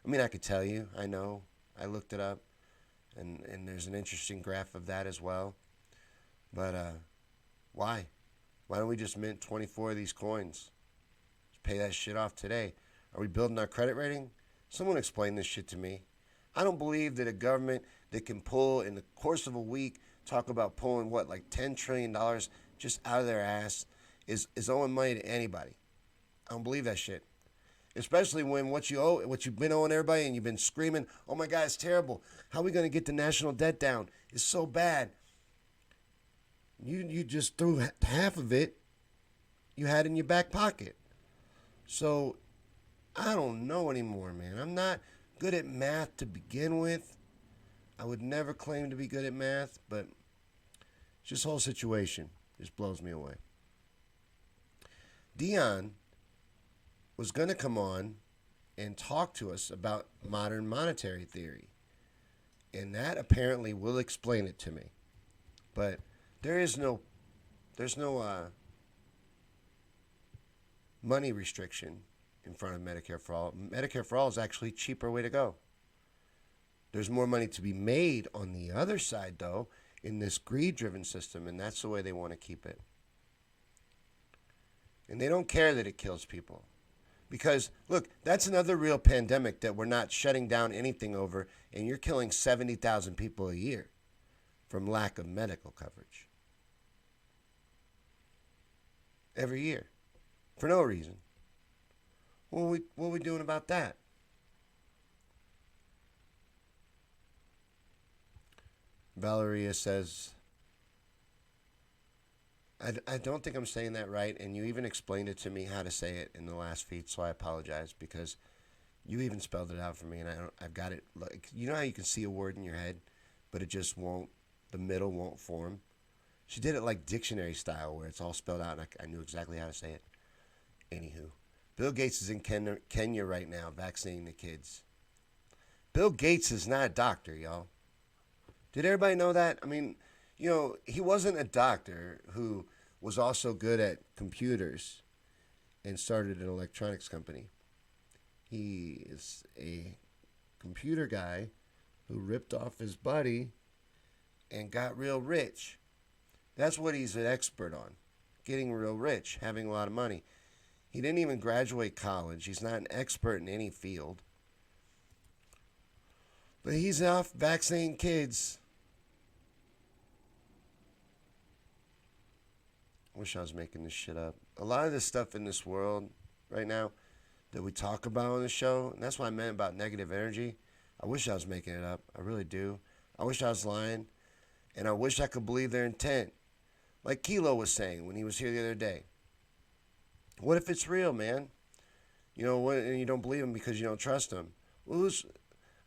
I mean, I could tell you. I know. I looked it up. And there's an interesting graph of that as well. But why? Why don't we just mint 24 of these coins? Just pay that shit off today. Are we building our credit rating? Someone explain this shit to me. I don't believe that a government that can pull, in the course of a week, talk about pulling, like $10 trillion just out of their ass is owing money to anybody. I don't believe that shit. Especially when what you owe, what you've been owing everybody, and you've been screaming, "Oh my God, it's terrible! How are we going to get the national debt down? It's so bad." You just threw half of it you had in your back pocket. So I don't know anymore, man. I'm not good at math to begin with. I would never claim to be good at math, but this whole situation just blows me away. Dion was going to come on and talk to us about modern monetary theory. And that apparently will explain it to me. But there's no money restriction in front of Medicare for All. Medicare for All is actually a cheaper way to go. There's more money to be made on the other side, though, in this greed-driven system, and that's the way they want to keep it. And they don't care that it kills people. Because, look, that's another real pandemic that we're not shutting down anything over, and you're killing 70,000 people a year from lack of medical coverage. Every year. For no reason. What are we doing about that? Valeria says, I don't think I'm saying that right, and you even explained it to me how to say it in the last feed, so I apologize because you even spelled it out for me, and I've got it. Like, you know how you can see a word in your head, but it just won't, the middle won't form? She did it like dictionary style, where it's all spelled out, and I knew exactly how to say it. Anywho, Bill Gates is in Kenya right now vaccinating the kids. Bill Gates is not a doctor, y'all. Did everybody know that? I mean, you know, he wasn't a doctor who was also good at computers and started an electronics company. He is a computer guy who ripped off his buddy and got real rich. That's what he's an expert on, getting real rich, having a lot of money. He didn't even graduate college. He's not an expert in any field. But he's off vaccinating kids. Wish I was making this shit up. A lot of this stuff in this world right now that we talk about on the show, and that's what I meant about negative energy, I wish I was making it up. I really do. I wish I was lying, and I wish I could believe their intent. Like Kilo was saying when he was here the other day. What if it's real, man? You know, and you don't believe him because you don't trust him. Well,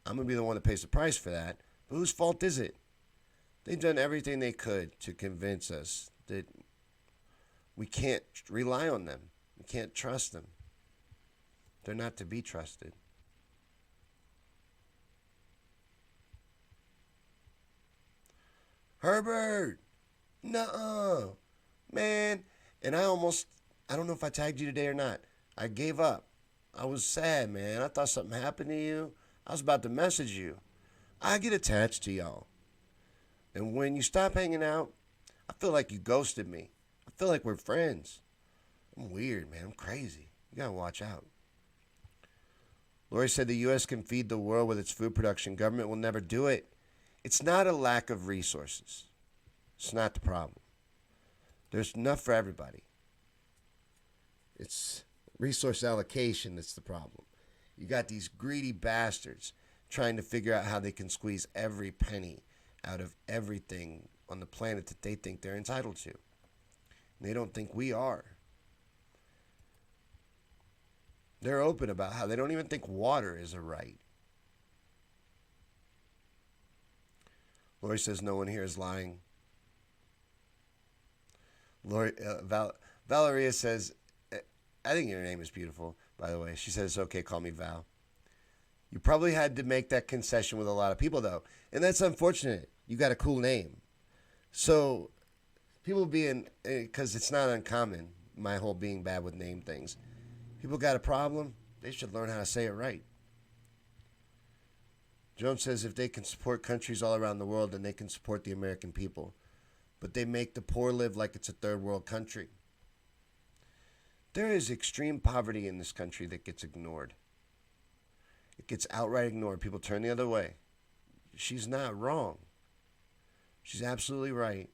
I'm going to be the one that pays the price for that. But whose fault is it? They've done everything they could to convince us that we can't rely on them. We can't trust them. They're not to be trusted. Herbert! Nuh-uh! Man! And I don't know if I tagged you today or not. I gave up. I was sad, man. I thought something happened to you. I was about to message you. I get attached to y'all. And when you stop hanging out, I feel like you ghosted me. I feel like we're friends. I'm weird, man. I'm crazy. You gotta watch out. Lori said the U.S. can feed the world with its food production. Government will never do it. It's not a lack of resources. It's not the problem. There's enough for everybody. It's resource allocation that's the problem. You got these greedy bastards trying to figure out how they can squeeze every penny out of everything on the planet that they think they're entitled to. And they don't think we are. They're open about how they don't even think water is a right. Lori says no one here is lying. Valeria says, I think your name is beautiful, by the way. She says, it's okay, call me Val. You probably had to make that concession with a lot of people, though. And that's unfortunate. You got a cool name. So, people being, because it's not uncommon, my whole being bad with name things. People got a problem, they should learn how to say it right. Jones says if they can support countries all around the world, then they can support the American people. But they make the poor live like it's a third world country. There is extreme poverty in this country that gets ignored. It gets outright ignored. People turn the other way. She's not wrong. She's absolutely right.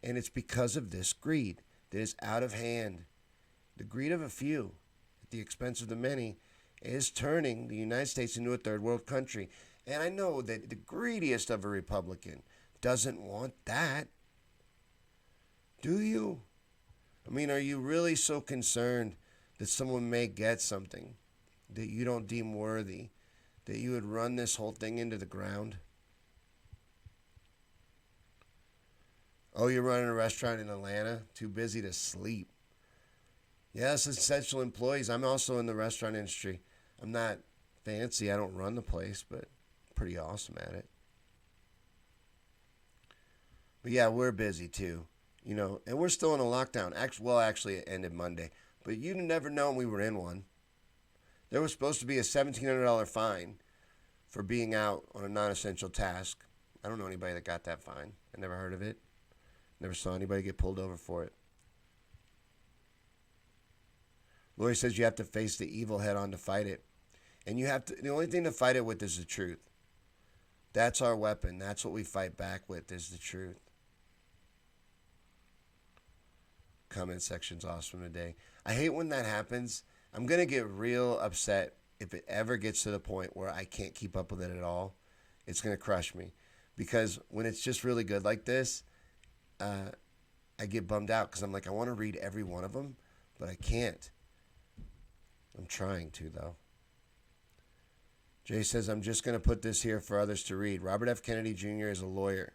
And it's because of this greed that is out of hand. The greed of a few at the expense of the many. is turning the United States into a third world country. And I know that the greediest of a Republican doesn't want that. Do you? I mean, are you really so concerned that someone may get something that you don't deem worthy, that you would run this whole thing into the ground? Oh, you're running a restaurant in Atlanta? Too busy to sleep. Yes, essential employees. I'm also in the restaurant industry. I'm not fancy. I don't run the place, but I'm pretty awesome at it. But yeah, we're busy too. And we're still in a lockdown. Actually, it ended Monday. But you'd never known we were in one. There was supposed to be a $1,700 fine for being out on a non-essential task. I don't know anybody that got that fine. I never heard of it. Never saw anybody get pulled over for it. Lori says you have to face the evil head on to fight it. And you have to. The only thing to fight it with is the truth. That's our weapon. That's what we fight back with, is the truth. Comment section's awesome today. I hate when that happens. I'm going to get real upset if it ever gets to the point where I can't keep up with it at all. It's going to crush me. Because when it's just really good like this, I get bummed out because I'm like, I want to read every one of them, but I can't. I'm trying to, though. Jay says, I'm just going to put this here for others to read. Robert F. Kennedy Jr. is a lawyer.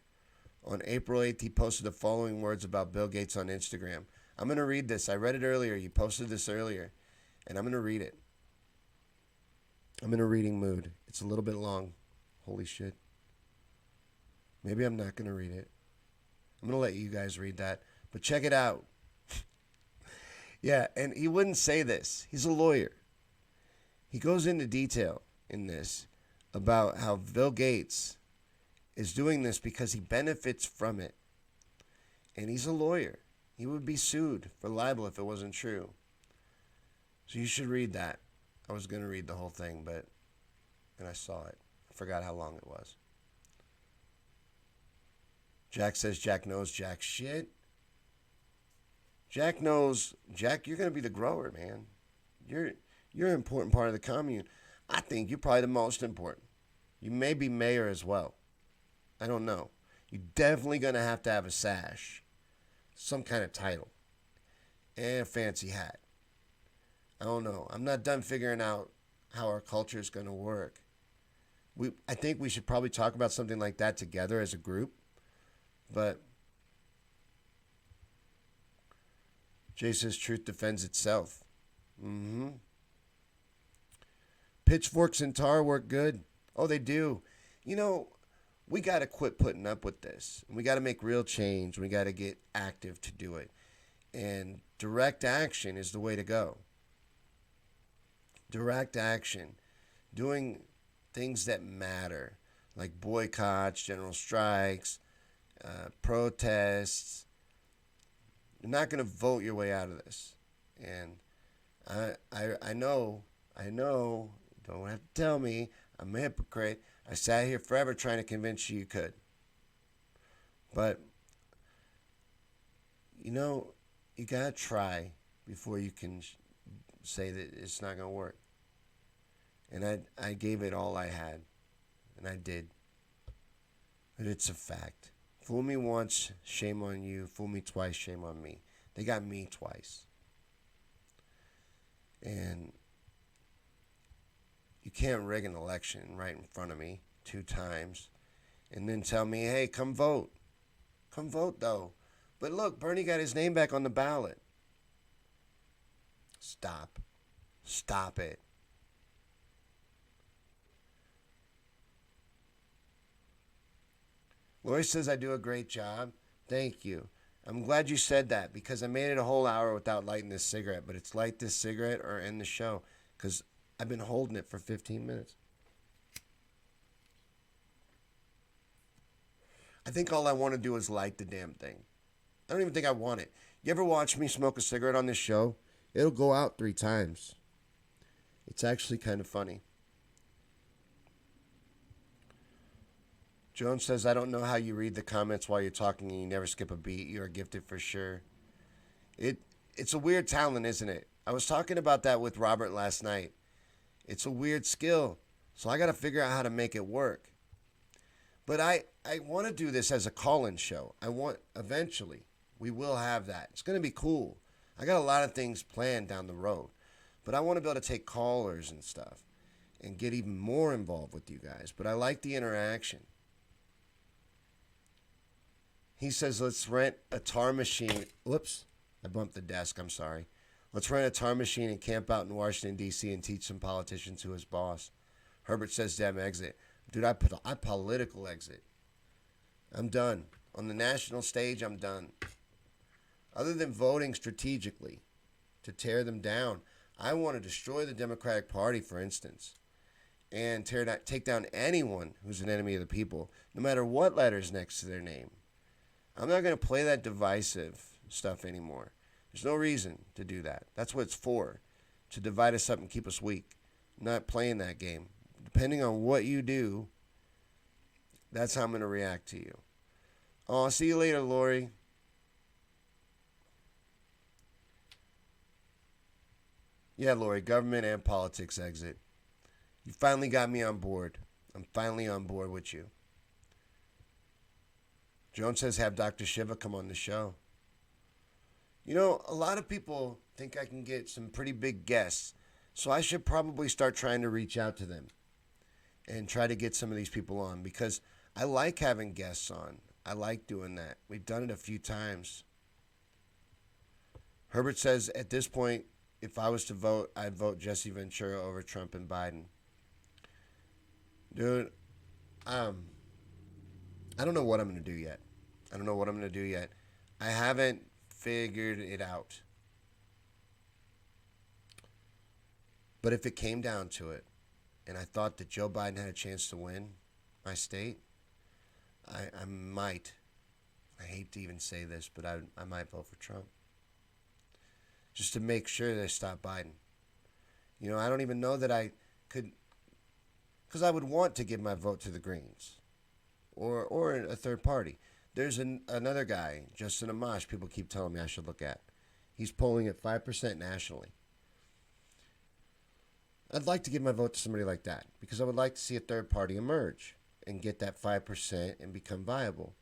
On April 8th, he posted the following words about Bill Gates on Instagram. I'm going to read this. I read it earlier. You posted this earlier, and I'm going to read it. I'm in a reading mood. It's a little bit long. Holy shit. Maybe I'm not going to read it. I'm going to let you guys read that. But check it out. Yeah, and he wouldn't say this. He's a lawyer. He goes into detail in this about how Bill Gates is doing this because he benefits from it. And he's a lawyer. He would be sued for libel if it wasn't true. So you should read that. I was going to read the whole thing, and I saw it. I forgot how long it was. Jack says Jack knows Jack shit. Jack knows, Jack, you're going to be the grower, man. You're an important part of the commune. I think you're probably the most important. You may be mayor as well. I don't know. You're definitely going to have a sash, some kind of title, and a fancy hat. I don't know. I'm not done figuring out how our culture is going to work. I think we should probably talk about something like that together as a group. But Jay says truth defends itself. Pitchforks and tar work good. Oh, they do. We got to quit putting up with this. We got to make real change. We got to get active to do it. And direct action is the way to go. Direct action. Doing things that matter, like boycotts, general strikes, protests. You're not going to vote your way out of this. And I know, don't have to tell me, I'm a hypocrite. I sat here forever trying to convince you could. But, you got to try before you can say that it's not going to work. And I gave it all I had. And I did. But it's a fact. Fool me once, shame on you. Fool me twice, shame on me. They got me twice. And you can't rig an election right in front of me 2 times and then tell me, hey, come vote. Come vote, though. But look, Bernie got his name back on the ballot. Stop. Stop it. Lori says I do a great job. Thank you. I'm glad you said that because I made it a whole hour without lighting this cigarette. But it's light this cigarette or end the show because I've been holding it for 15 minutes. I think all I want to do is light the damn thing. I don't even think I want it. You ever watch me smoke a cigarette on this show? It'll go out 3 times. It's actually kind of funny. Joan says, I don't know how you read the comments while you're talking and you never skip a beat. You are gifted for sure. It's a weird talent, isn't it? I was talking about that with Robert last night. It's a weird skill. So I got to figure out how to make it work. But I want to do this as a call-in show. I want, eventually, we will have that. It's going to be cool. I got a lot of things planned down the road. But I want to be able to take callers and stuff and get even more involved with you guys. But I like the interaction. He says, let's rent a tar machine. Whoops, I bumped the desk. I'm sorry. Let's rent a tar machine and camp out in Washington, D.C. and teach some politicians who is boss. Herbert says, damn exit. Dude, I political exit. I'm done. On the national stage, I'm done. Other than voting strategically to tear them down, I want to destroy the Democratic Party, for instance, and take down anyone who's an enemy of the people, no matter what letter's next to their name. I'm not going to play that divisive stuff anymore. There's no reason to do that. That's what it's for, to divide us up and keep us weak. I'm not playing that game. Depending on what you do, that's how I'm going to react to you. Oh, I'll see you later, Lori. Yeah, Lori, government and politics exit. You finally got me on board. I'm finally on board with you. Joan says, have Dr. Shiva come on the show. You know, a lot of people think I can get some pretty big guests, so I should probably start trying to reach out to them and try to get some of these people on, because I like having guests on. I like doing that. We've done it a few times. Herbert says, at this point, if I was to vote, I'd vote Jesse Ventura over Trump and Biden. Dude, I don't know what I'm going to do yet. I haven't figured it out. But if it came down to it, and I thought that Joe Biden had a chance to win my state, I might. I hate to even say this, but I might vote for Trump. Just to make sure they stop Biden. You know, I don't even know that I could, because I would want to give my vote to the Greens or a third party. There's another guy, Justin Amash, people keep telling me I should look at. He's polling at 5% nationally. I'd like to give my vote to somebody like that, because I would like to see a third party emerge and get that 5% and become viable.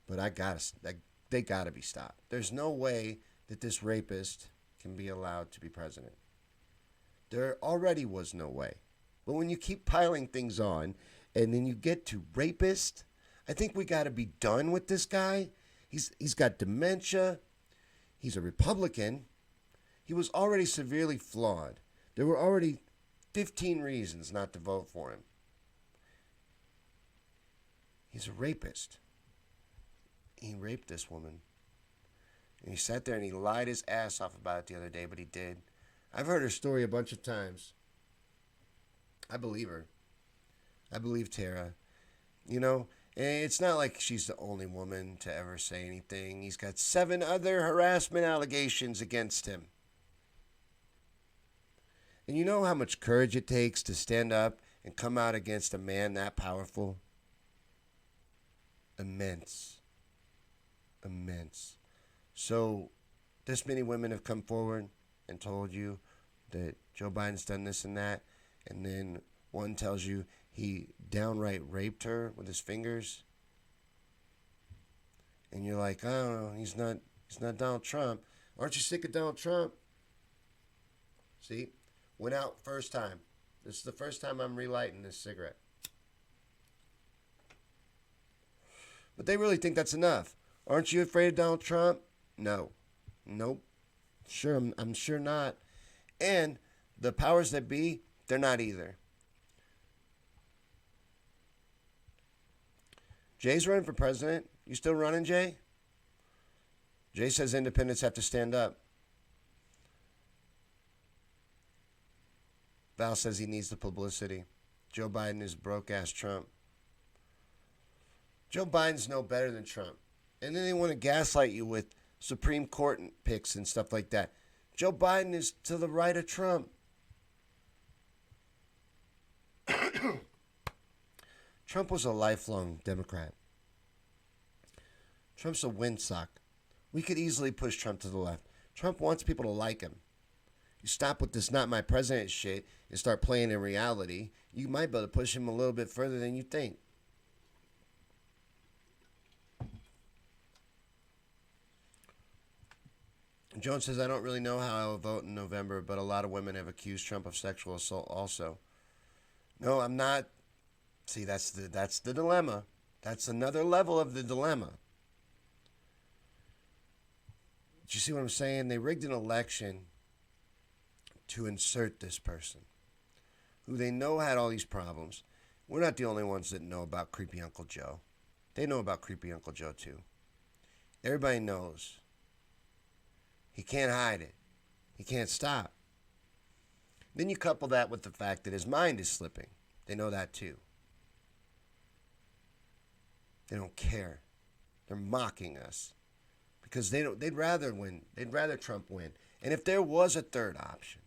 But they gotta be stopped. There's no way that this rapist can be allowed to be president. There already was no way. But when you keep piling things on and then you get to rapist, I think we got to be done with this guy. He's got dementia. He's a Republican. He was already severely flawed. There were already 15 reasons not to vote for him. He's a rapist. He raped this woman. And he sat there and he lied his ass off about it the other day, but he did. I've heard her story a bunch of times. I believe her. I believe Tara. You know, it's not like she's the only woman to ever say anything. He's got 7 other harassment allegations against him. And you know how much courage it takes to stand up and come out against a man that powerful? Immense. So, this many women have come forward and told you that Joe Biden's done this and that, and then one tells you he downright raped her with his fingers, and you're like, oh, he's not Donald Trump. Aren't you sick of Donald Trump? See, went out first time. This is the first time I'm relighting this cigarette. But they really think that's enough. Aren't you afraid of Donald Trump? No. Nope. Sure, I'm sure not. And the powers that be, they're not either. Jay's running for president. You still running, Jay? Jay says independents have to stand up. Val says he needs the publicity. Joe Biden is broke-ass Trump. Joe Biden's no better than Trump. And then they want to gaslight you with Supreme Court picks and stuff like that. Joe Biden is to the right of Trump. Trump was a lifelong Democrat. Trump's a windsock. We could easily push Trump to the left. Trump wants people to like him. You stop with this not my president shit and start playing in reality, you might be able to push him a little bit further than you think. Jones says, I don't really know how I will vote in November, but a lot of women have accused Trump of sexual assault also. No, I'm not. See, that's the dilemma. That's another level of the dilemma. Do you see what I'm saying? They rigged an election to insert this person, who they know had all these problems. We're not the only ones that know about creepy Uncle Joe. They know about creepy Uncle Joe too. Everybody knows. He can't hide it. He can't stop. Then you couple that with the fact that his mind is slipping. They know that too. They don't care. They're mocking us because they'd rather win. They'd rather Trump win. And if there was a third option,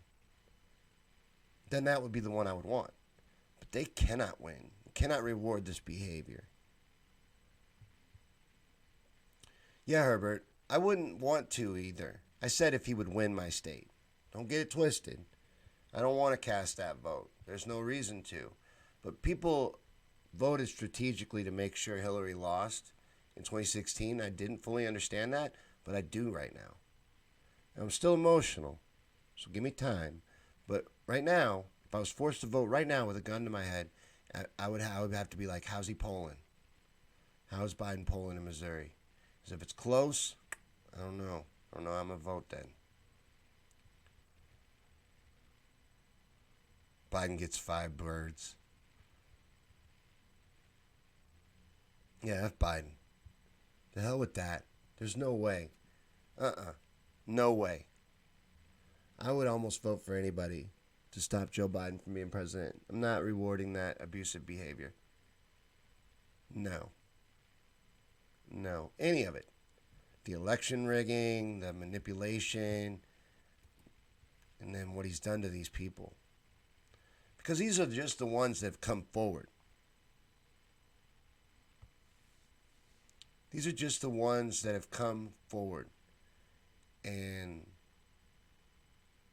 then that would be the one I would want. But they cannot win. They cannot reward this behavior. Yeah, Herbert, I wouldn't want to either. I said if he would win my state. Don't get it twisted. I don't want to cast that vote. There's no reason to. But people voted strategically to make sure Hillary lost in 2016. I didn't fully understand that, but I do right now. I'm still emotional, so give me time. But right now, if I was forced to vote right now with a gun to my head, I would have to be like, how's he polling? How's Biden polling in Missouri? Because if it's close, I don't know. I don't know how I'm going to vote then. Biden gets 5 birds. Yeah, F Biden. The hell with that. There's no way. No way. I would almost vote for anybody to stop Joe Biden from being president. I'm not rewarding that abusive behavior. No. Any of it. The election rigging, the manipulation, and then what he's done to these people. Because these are just the ones that have come forward. These are just the ones that have come forward and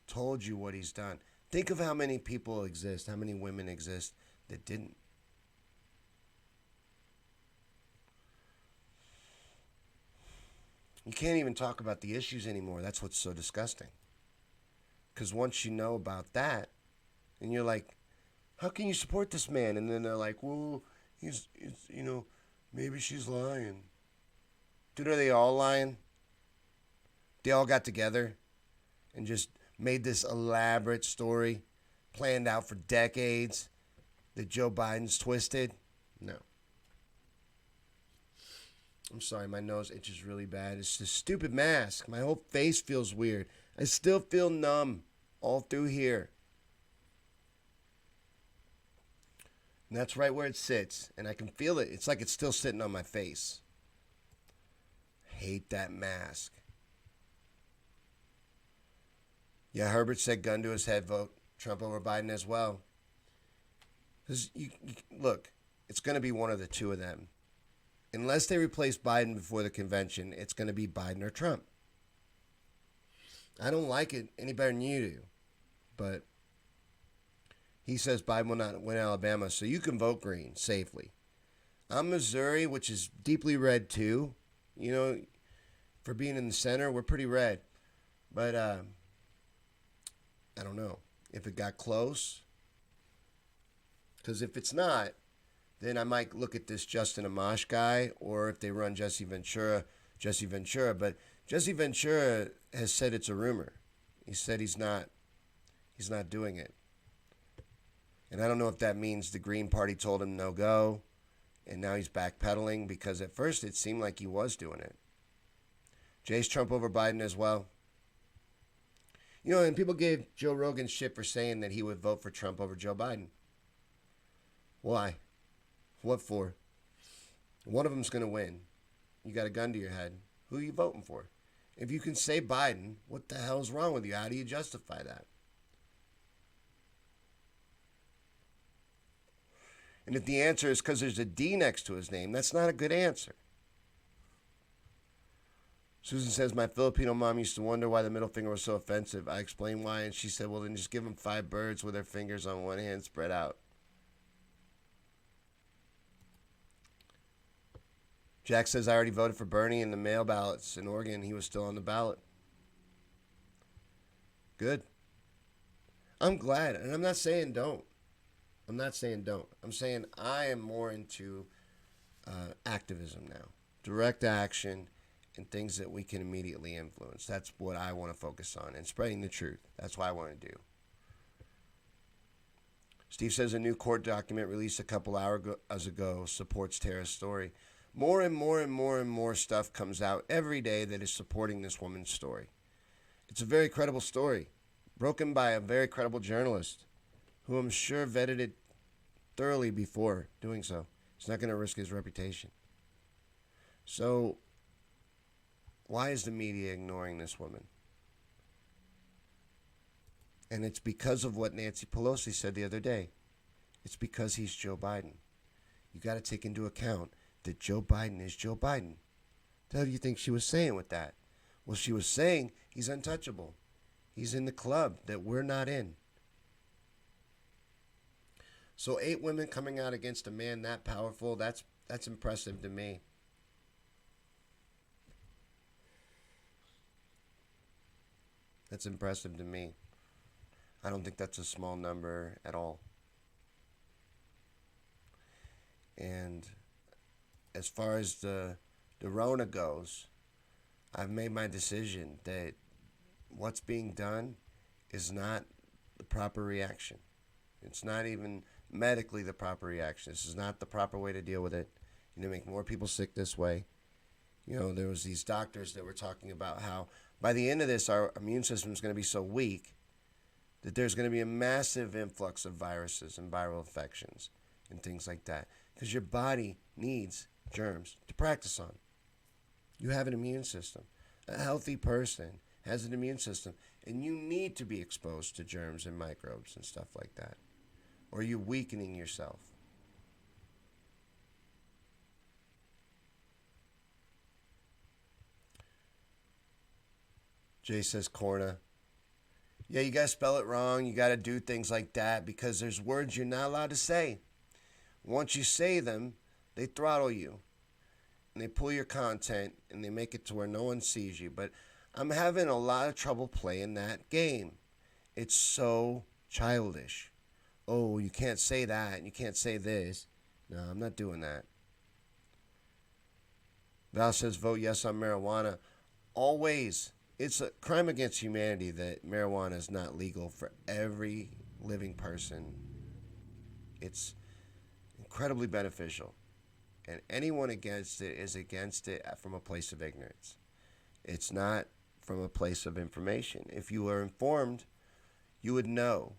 told you what he's done. Think of how many people exist, how many women exist that didn't. You can't even talk about the issues anymore. That's what's so disgusting. Because once you know about that, and you're like, how can you support this man? And then they're like, well, he's maybe she's lying. Dude, are they all lying? They all got together and just made this elaborate story planned out for decades that Joe Biden's twisted? No. I'm sorry, my nose itches really bad. It's this stupid mask. My whole face feels weird. I still feel numb all through here. And that's right where it sits. And I can feel it. It's like it's still sitting on my face. Hate that mask. Yeah, Herbert said gun to his head, vote Trump over Biden as well. Because look, it's going to be one of the two of them. Unless they replace Biden before the convention, it's going to be Biden or Trump. I don't like it any better than you do. But he says Biden will not win Alabama, so you can vote green safely. I'm Missouri, which is deeply red too. You know, for being in the center, we're pretty red. But I don't know if it got close. Because if it's not, then I might look at this Justin Amash guy, or if they run Jesse Ventura. But Jesse Ventura has said it's a rumor. He said he's not doing it. And I don't know if that means the Green Party told him no go, and now he's backpedaling, because at first it seemed like he was doing it. Jay's Trump over Biden as well. You know, and people gave Joe Rogan shit for saying that he would vote for Trump over Joe Biden. Why? What for? One of them's going to win. You got a gun to your head. Who are you voting for? If you can say Biden, what the hell's wrong with you? How do you justify that? And if the answer is because there's a D next to his name, that's not a good answer. Susan says, my Filipino mom used to wonder why the middle finger was so offensive. I explained why, and she said, well, then just give them 5 birds with their fingers on one hand spread out. Jack says, I already voted for Bernie in the mail ballots in Oregon. He was still on the ballot. Good. I'm glad, and I'm not saying don't. I'm saying I am more into activism now. Direct action and things that we can immediately influence. That's what I want to focus on, and spreading the truth. That's what I want to do. Steve says a new court document released a couple hours ago supports Tara's story. More and more stuff comes out every day that is supporting this woman's story. It's a very credible story, broken by a very credible journalist who I'm sure vetted it thoroughly before doing so. He's not going to risk his reputation. So, why is the media ignoring this woman? And it's because of what Nancy Pelosi said the other day. It's because he's Joe Biden. You got to take into account that Joe Biden is Joe Biden. What the hell do you think she was saying with that? Well, she was saying he's untouchable. He's in the club that we're not in. So 8 women coming out against a man that powerful, that's impressive to me. That's impressive to me. I don't think that's a small number at all. And as far as the Rona goes, I've made my decision that what's being done is not the proper reaction. It's not even medically the proper reaction. This is not the proper way to deal with it. You know, make more people sick this way. You know, there was these doctors that were talking about how by the end of this, our immune system is going to be so weak that there's going to be a massive influx of viruses and viral infections and things like that. Because your body needs germs to practice on. You have an immune system. A healthy person has an immune system, and you need to be exposed to germs and microbes and stuff like that, or you're weakening yourself. Jay says, Corna. Yeah, you got to spell it wrong. You got to do things like that because there's words you're not allowed to say. Once you say them, they throttle you. And they pull your content and they make it to where no one sees you. But I'm having a lot of trouble playing that game. It's so childish. Oh, you can't say that and you can't say this. No, I'm not doing that. Val says, vote yes on marijuana. Always. It's a crime against humanity that marijuana is not legal for every living person. It's incredibly beneficial. And anyone against it is against it from a place of ignorance. It's not from a place of information. If you were informed, you would know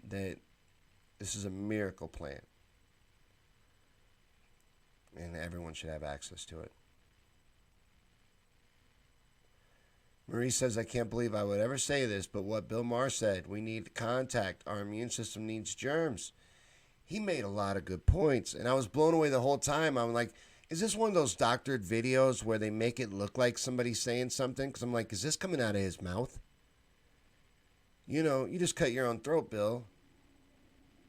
that this is a miracle plant. And everyone should have access to it. Marie says, I can't believe I would ever say this, but what Bill Maher said, we need contact. Our immune system needs germs. He made a lot of good points, and I was blown away the whole time. I'm like, is this one of those doctored videos where they make it look like somebody's saying something? Because I'm like, is this coming out of his mouth? You know, you just cut your own throat, Bill.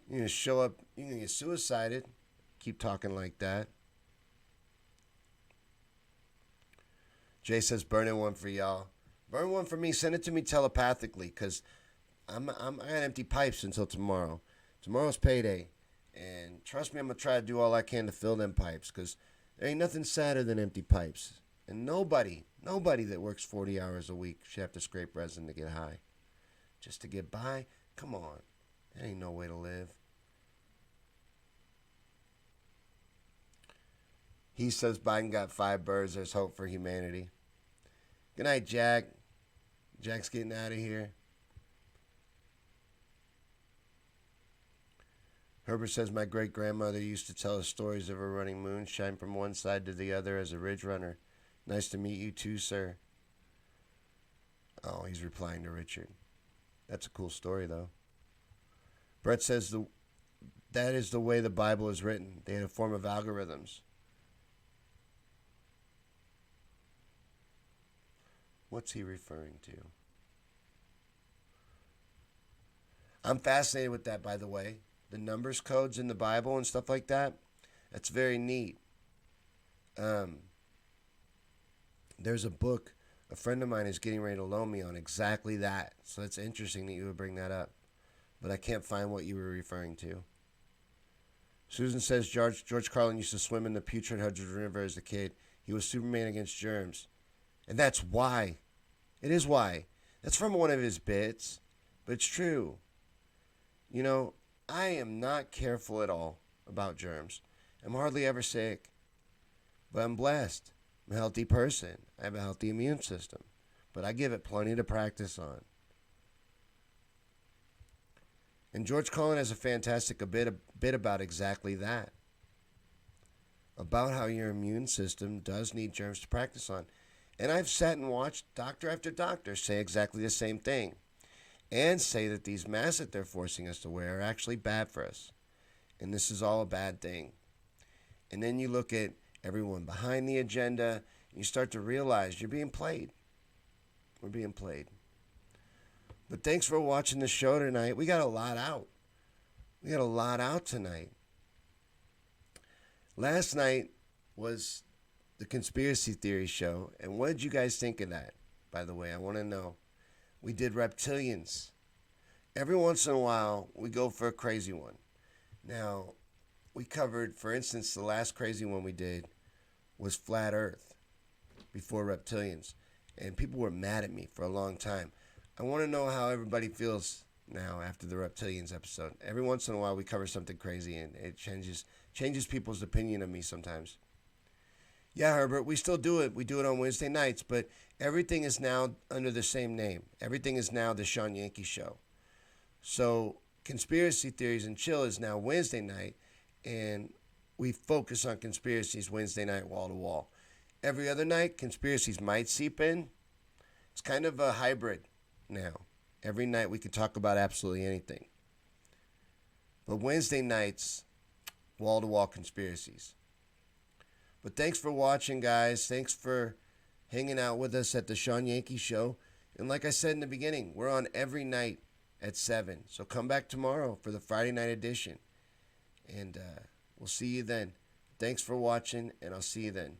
You're going to show up, you're going to get suicided. Keep talking like that. Jay says, burning one for y'all. Burn one for me. Send it to me telepathically because I got empty pipes until tomorrow. Tomorrow's payday. And trust me, I'm going to try to do all I can to fill them pipes because there ain't nothing sadder than empty pipes. And nobody that works 40 hours a week should have to scrape resin to get high. Just to get by? Come on. That ain't no way to live. He says Biden got 5 birds. There's hope for humanity. Good night, Jack. Jack's getting out of here. Herbert says, my great-grandmother used to tell us stories of her running moonshine from one side to the other as a ridge runner. Nice to meet you too, sir. Oh, he's replying to Richard. That's a cool story, though. Brett says, that is the way the Bible is written. They had a form of algorithms. What's he referring to? I'm fascinated with that, by the way. The numbers codes in the Bible and stuff like that. That's very neat. Um, there's a book a friend of mine is getting ready to loan me on exactly that. So it's interesting that you would bring that up. But I can't find what you were referring to. Susan says George Carlin used to swim in the putrid Hudson River as a kid. He was Superman against germs. And that's why. It is why. That's from one of his bits. But it's true. You know, I am not careful at all about germs. I'm hardly ever sick. But I'm blessed. I'm a healthy person. I have a healthy immune system. But I give it plenty to practice on. And George Carlin has a fantastic bit about exactly that. About how your immune system does need germs to practice on. And I've sat and watched doctor after doctor say exactly the same thing. And say that these masks that they're forcing us to wear are actually bad for us. And this is all a bad thing. And then you look at everyone behind the agenda, and you start to realize you're being played. We're being played. But thanks for watching the show tonight. We got a lot out. We got a lot out tonight. Last night was the conspiracy theory show. And what did you guys think of that? By the way, I want to know. We did reptilians. Every once in a while, we go for a crazy one. Now, we covered, for instance, the last crazy one we did was Flat Earth before reptilians. And people were mad at me for a long time. I want to know how everybody feels now after the reptilians episode. Every once in a while we cover something crazy and it changes people's opinion of me sometimes. Yeah, Herbert, we still do it. We do it on Wednesday nights, but everything is now under the same name. Everything is now the Shawn Yankey Show. So Conspiracy Theories and Chill is now Wednesday night, and we focus on conspiracies Wednesday night wall to wall. Every other night, conspiracies might seep in. It's kind of a hybrid now. Every night we can talk about absolutely anything. But Wednesday nights, wall-to-wall conspiracies. But thanks for watching, guys. Thanks for hanging out with us at the Shawn Yankey Show. And like I said in the beginning, we're on every night at 7. So come back tomorrow for the Friday night edition. And we'll see you then. Thanks for watching, and I'll see you then.